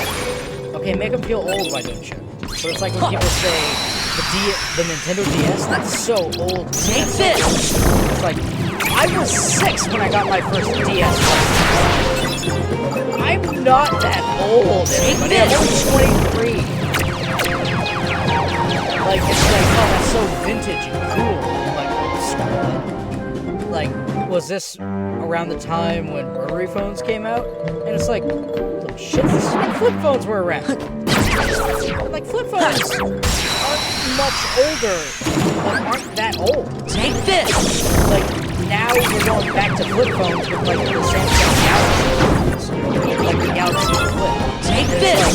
okay, make them feel old, why don't you? So it's like when people say, the Nintendo DS, that's so old. Take this! It's like, I was 6 when I got my first DS. I'm not that old, everybody. I'm only 23. Like, it's like, oh, that's so vintage and cool. Like, old school. Like, was this around the time when rotary phones came out? And it's like, oh shit, this is when flip phones were around. Like, flip phones aren't much older, but aren't that old. Take this! Like, now we're going back to flip phones with, like, the Samsung Galaxy phones. Like, the Galaxy Flip. Take And this!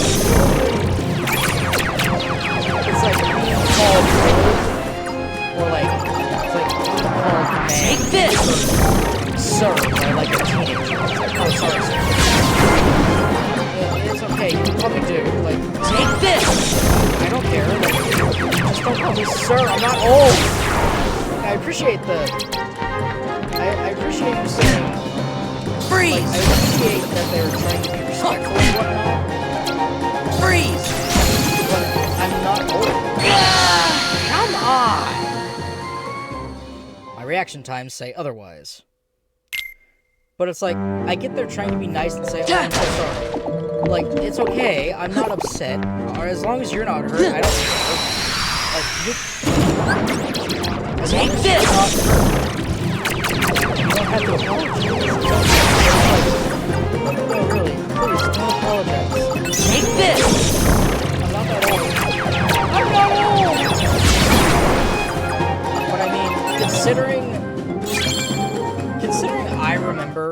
It's like being called old, or like, it's like being called man. Take this! Sir, by like a teenager. It's like, oh, sorry, sir. It's okay, you can call me dude. Like, Take this! I don't care. Like, just don't call me sir. I'm not old. I appreciate the. I appreciate you saying. Freeze! Like, I appreciate that they're trying to be respectful and whatnot. Freeze! But I'm not old. Come on! My reaction times say otherwise. But it's like, I get they're trying to be nice and say, oh, I'm so sorry. Like, it's okay, I'm not upset. Or as long as you're not hurt, I don't care. Like, Take this! You're not hurt. You don't have to apologize. No, really, please, don't apologize. Take this! I'm not that old. I'm not old! But I mean, considering I remember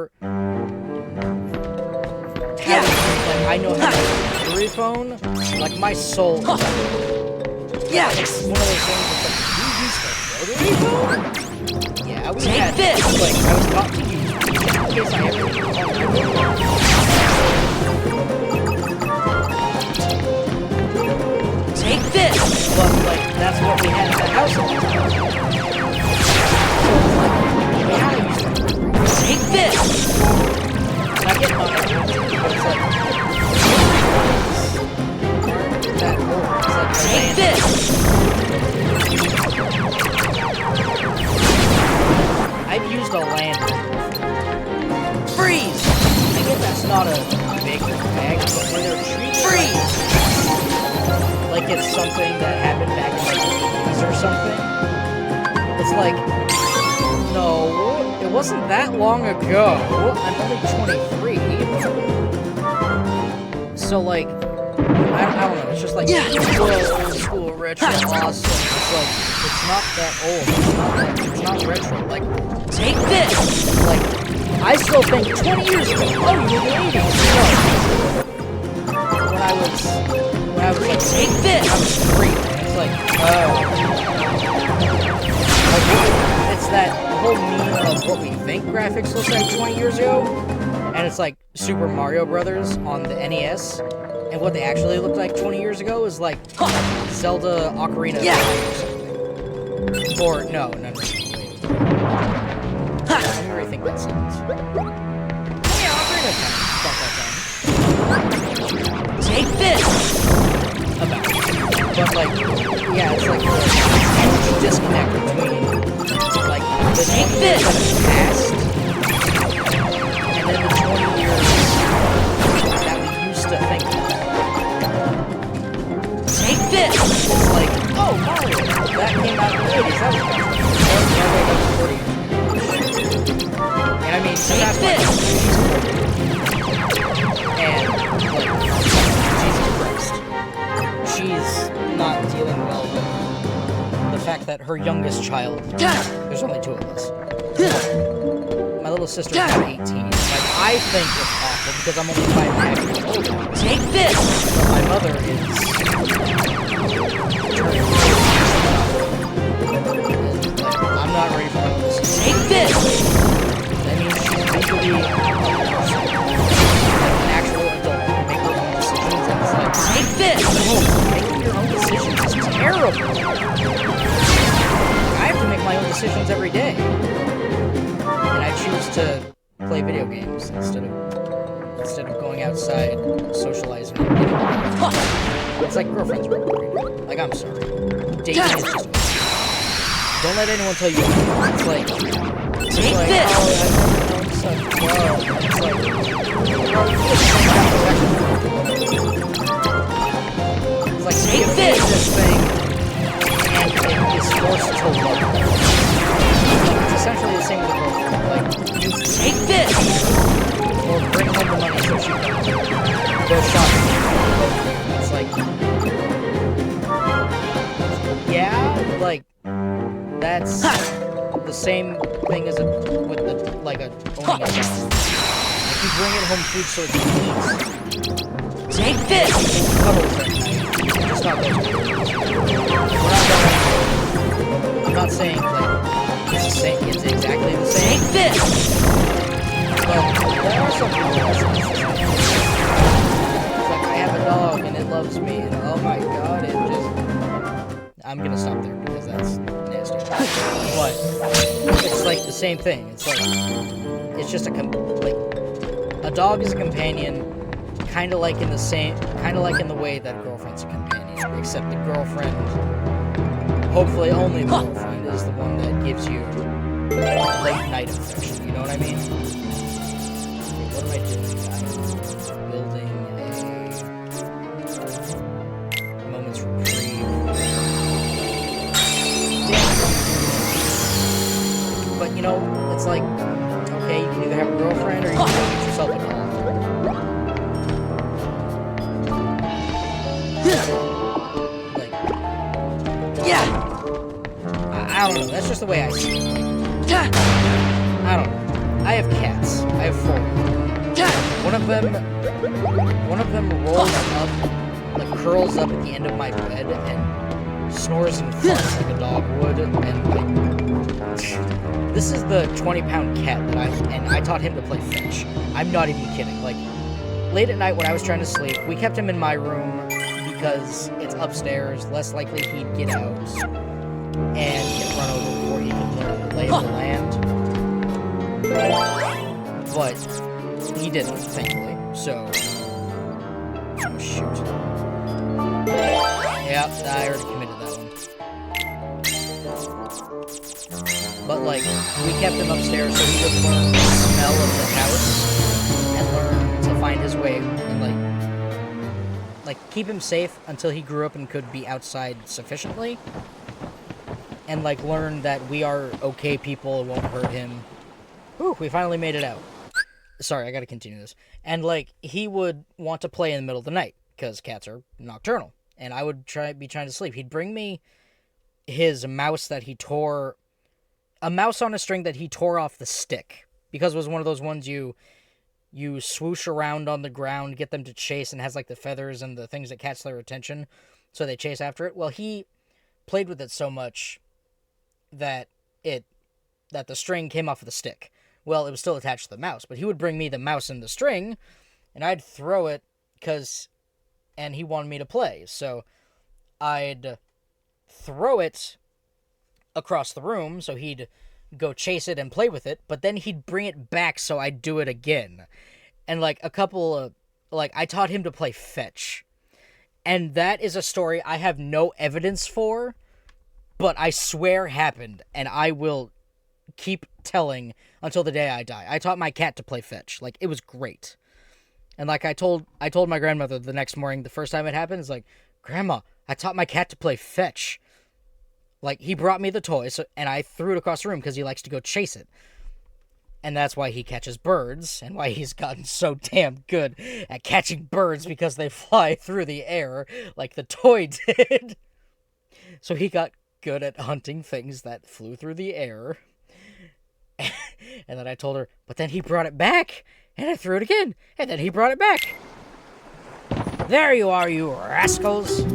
having, like, I know how to use a rotary phone, like, my soul. Yeah! It's one of those things that's like, you used a rotary phone? Yeah, we Take had this! Like, I was taught to use it in case I ever need to call my phone. Take this! But, like, that's what we had at the house all the time. So, like, we had to use it. Take this! And I get not everyone, but it's like, aren't that old. It's like, Take this! it's not a big bag, but when they're treated like it's something that happened back in like the 80s or something, it's like, no, it wasn't that long ago. I'm only 23. So like, I don't know, it's just like, whoa, old school, retro, awesome. It's like, it's not that old, it's not retro, like, Take this! like, I still think 20 years ago, oh, you're the 80s, no. When I was like, Take this! I was 3, it's like, oh. Like, it's that whole meme of what we think graphics looked like 20 years ago, and it's like Super Mario Brothers on the NES, and what they actually looked like 20 years ago is like Zelda Ocarina of Time or something. Or, no. Let me rethink that sentence. Yeah, Ocarina of Time. Fuck that time. Take this! But like, yeah, it's like a huge disconnect between like the 20 years that have passed and then the 20 years that we used to think of. Take this! It's like, oh, Mario, that came out in the 80s, that was and I mean, so Take that's this! And like, Jesus Christ. She's not dealing well with the fact that her youngest child, there's only 2 of us. My little sister's now 18. Like, I think it's awful because I'm only 5.5 years older. Take this! But my mother is turning 40. I'm not ready for my own decision. Take this! That means she's legally an actual adult who can make her own decisions, and it's like, Take this! no, making your own decisions is terrible. I have to make my own decisions every day. And I choose to play video games instead of going outside, socializing. It's like girlfriends are overrated. Like, I'm sorry. Dating is just overrated. Don't let anyone tell you it's like, Take like, this! oh, I've never known such love. It's like, it's like, Take you this! this thing, and it is forced to love. It's essentially the same with a girlfriend. Like, you Take this! or bring home the money so she can go shopping. It's like, yeah, like, that's the same thing as with the, like, owning a dog. If you bring it home food so it can eat, Take this! cuddles at night, it's not those two. I'm not saying, like, it's the same, it's exactly the same. Take this! But there are some people that say it's the same. It's like, I have a dog and it loves me, and oh my god, it just... I'm gonna stop there because that's nasty. But it's like the same thing. It's like, it's just a dog is a companion, kind of like in the way that a girlfriend's a companion, except the girlfriend, hopefully only the girlfriend, is the one that gives you late night affection. You know what I mean? What am I doing? I'm building a moment's reprieve. But you know, it's like, okay, you can either have a girlfriend or you can get yourself a dog. Like, Yeah! I don't know, that's just the way I see it. Like, I don't know. I have cats. I have 4. One of them rolls up, like curls up at the end of my bed and snores and farts like a dog would, and like, this is the 20-pound cat that I taught him to play fetch. I'm not even kidding. Like, late at night when I was trying to sleep, we kept him in my room because it's upstairs, less likely he'd get out and get run over before he could learn the lay of the land. But he didn't, thankfully. So, oh shoot. Yep, I already committed that one. But like, we kept him upstairs so he could learn the smell of the house and learn to like, keep him safe until he grew up and could be outside sufficiently. And, like, learn that we are okay people, it won't hurt him. Whew, we finally made it out. Sorry, I gotta continue this. And, like, he would want to play in the middle of the night, because cats are nocturnal. And I would be trying to sleep. He'd bring me his mouse that he tore... A mouse on a string that he tore off the stick. Because it was one of those ones you swoosh around on the ground, get them to chase, and has, like, the feathers and the things that catch their attention, so they chase after it. Well, he played with it so much that the string came off of the stick. Well, it was still attached to the mouse, but he would bring me the mouse and the string, and I'd throw it, and he wanted me to play, so I'd throw it across the room, so he'd go chase it and play with it, but then he'd bring it back so I'd do it again. And, like, I taught him to play fetch. And that is a story I have no evidence for, but I swear happened, and I will keep telling until the day I die. I taught my cat to play fetch. Like, it was great. And, like, I told my grandmother the next morning, the first time it happened, it's like, Grandma, I taught my cat to play fetch. Like, he brought me the toy, and I threw it across the room because he likes to go chase it. And that's why he catches birds, and why he's gotten so damn good at catching birds, because they fly through the air like the toy did. So he got good at hunting things that flew through the air. And then I told her, but then he brought it back, and I threw it again, and then he brought it back. There you are, you rascals.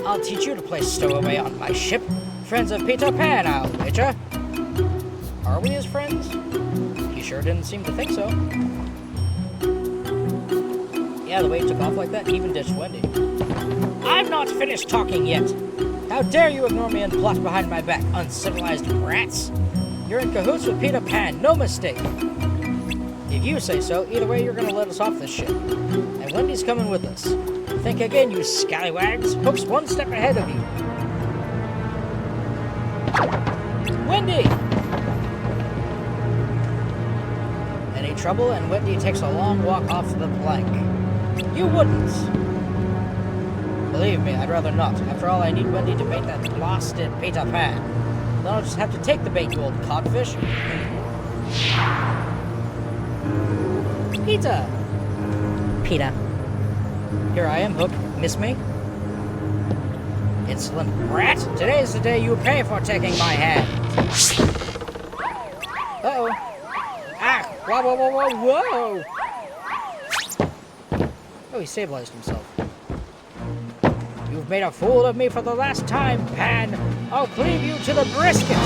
I'll teach you to play stowaway on my ship. Friends of Peter Pan, I'll wager. Are we his friends? He sure didn't seem to think so. Yeah, the way he took off like that, he even ditched Wendy. I'm not finished talking yet. How dare you ignore me and plot behind my back, uncivilized rats? You're in cahoots with Peter Pan, no mistake. If you say so, either way you're gonna let us off this ship. And Wendy's coming with us. Think again, you scallywags. Hook's one step ahead of you. Wendy! Any trouble, and Wendy takes a long walk off the plank. You wouldn't. Believe me, I'd rather not. After all, I need Wendy to bait that blasted Peter Pan. Then I'll just have to take the bait, you old codfish. Peter! Peter. Here I am, Hook. Miss me? Insolent brat! Today's the day you pay for taking my hand! Uh-oh. Ah! Whoa, whoa, whoa, whoa, whoa! Oh, he stabilized himself. You've made a fool of me for the last time, Pan! I'll cleave you to the brisket!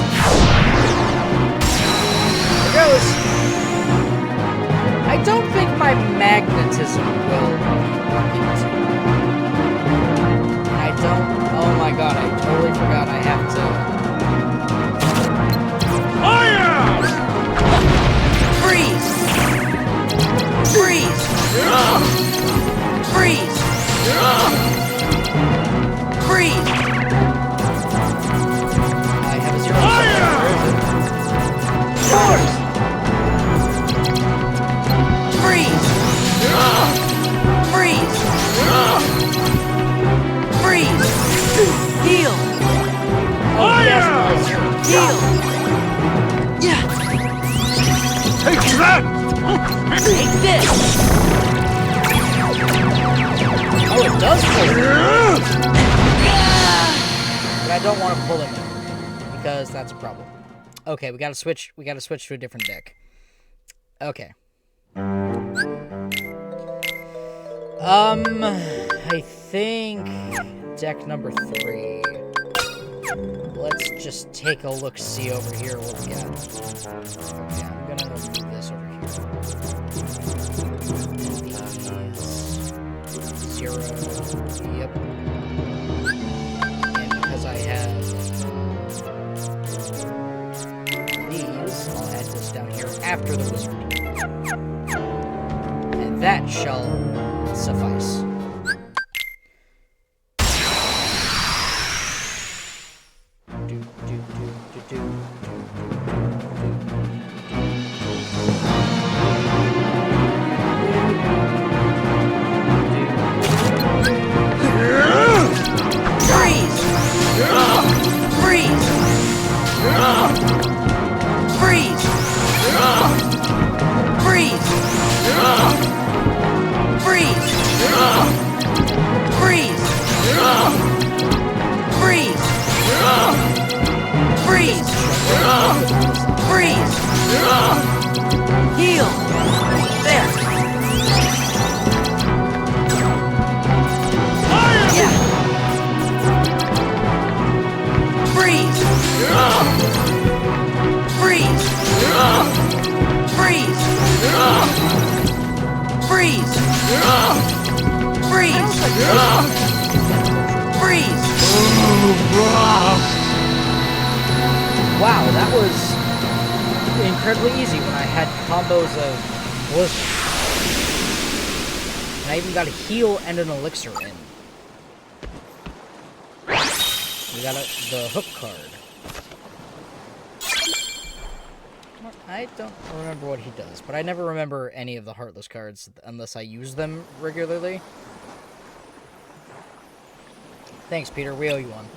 Here goes! I don't think my magnetism will work it. I don't... Oh my god, I totally forgot I have to... Fire! Freeze! Freeze! Freeze! Freeze! I have a zero. Fire! Force! Freeze! Freeze! Freeze! Heal! Fire! Heal! Yeah! Take that! Take this! Oh, it does pull. But I don't want to pull him because that's a problem. Okay, we gotta switch to a different deck. Okay. I think deck number 3. Let's just take a look-see over here what we got. Okay, I'm gonna move this over here. These 0. Yep. And because I have these, I'll add this down here after the wizard. And that shall suffice. Heal! There! Yeah! Freeze! Freeze! Freeze! Freeze! Freeze! Freeze! Wow, that was incredibly easy when I had combos of Blizzard. And I even got a heal and an elixir in. We got the hook card. I don't remember what he does, but I never remember any of the Heartless cards unless I use them regularly. Thanks, Peter. We owe you one.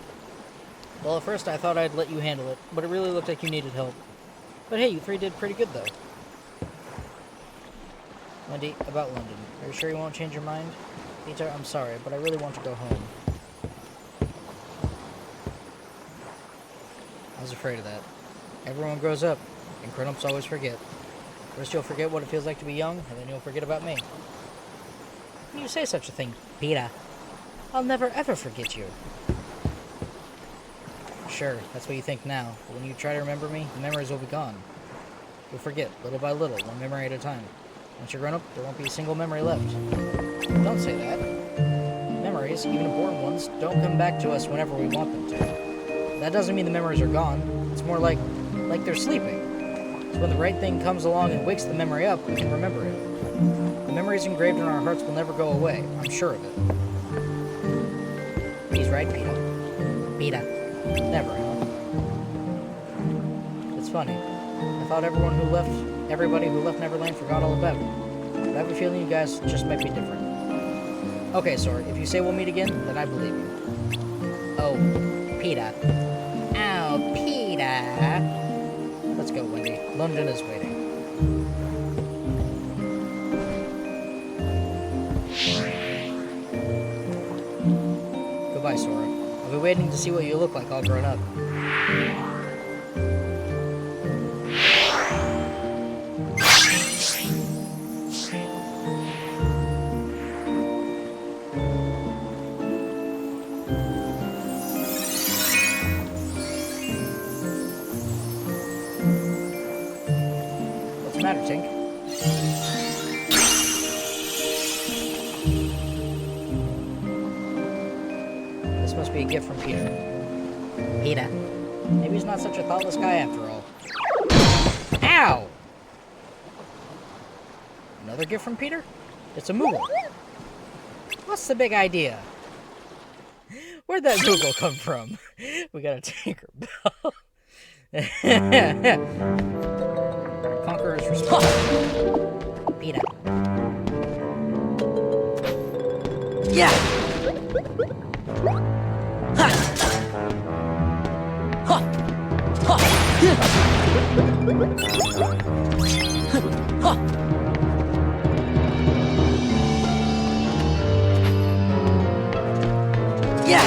Well, at first I thought I'd let you handle it, but it really looked like you needed help. But hey, you three did pretty good, though. Wendy, about London. Are you sure you won't change your mind? Peter, I'm sorry, but I really want to go home. I was afraid of that. Everyone grows up, and grown-ups always forget. First you'll forget what it feels like to be young, and then you'll forget about me. How can you say such a thing, Peter? I'll never ever forget you. Sure, that's what you think now, but when you try to remember me, the memories will be gone. You'll forget, little by little, one memory at a time. Once you're grown up, there won't be a single memory left. Don't say that. Memories, even important ones, don't come back to us whenever we want them to. That doesn't mean the memories are gone. It's more like they're sleeping. So when the right thing comes along and wakes the memory up, we can remember it. The memories engraved in our hearts will never go away. I'm sure of it. He's right, Peter. Peter. Never, huh? It's funny. I thought everybody who left Neverland forgot all about it. But I have a feeling you guys just might be different. Okay, Sora, if you say we'll meet again, then I believe you. Oh, Peter. Oh, Peter. Let's go, Wendy. London is waiting. Goodbye, Sora. I'll be waiting to see what you look like all grown up. What's the matter, Tink? This must be a gift from Peter. Peter. Maybe he's not such a thoughtless guy after all. Ow! Another gift from Peter? It's a Moogle. What's the big idea? Where'd that Moogle come from? We got a Tinkerbell. Conqueror's response. Peter. Yeah! Ha! Ha! Ha! Ha! Yeah!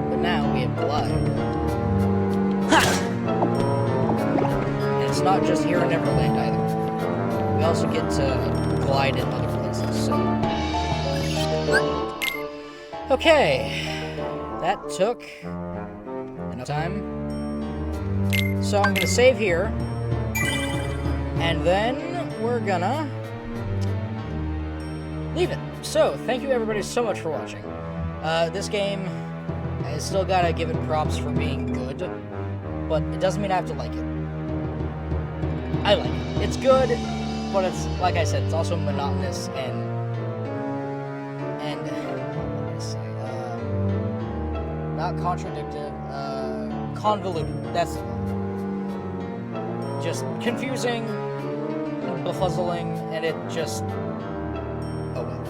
But now we have Glide. Ha! And it's not just here in Neverland either. We also get to glide in other places, so... Okay. That took enough time. So I'm gonna save here. And then we're gonna leave it. So, thank you everybody so much for watching. This game, I still gotta give it props for being good, but it doesn't mean I have to like it. I like it. It's good, but it's, like I said, it's also monotonous and what did I say? Not contradictive, convoluted. That's the one. Just confusing, befuzzling, and it just, oh well.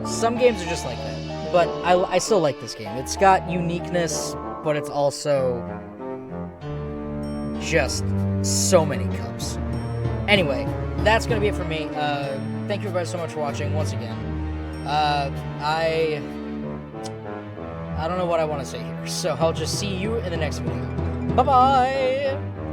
Some games are just like that, but I still like this game. It's got uniqueness, but it's also just so many cups. Anyway, that's gonna be it for me. Thank you everybody so much for watching once again. I don't know what I want to say here, so I'll just see you in the next video. Bye-bye!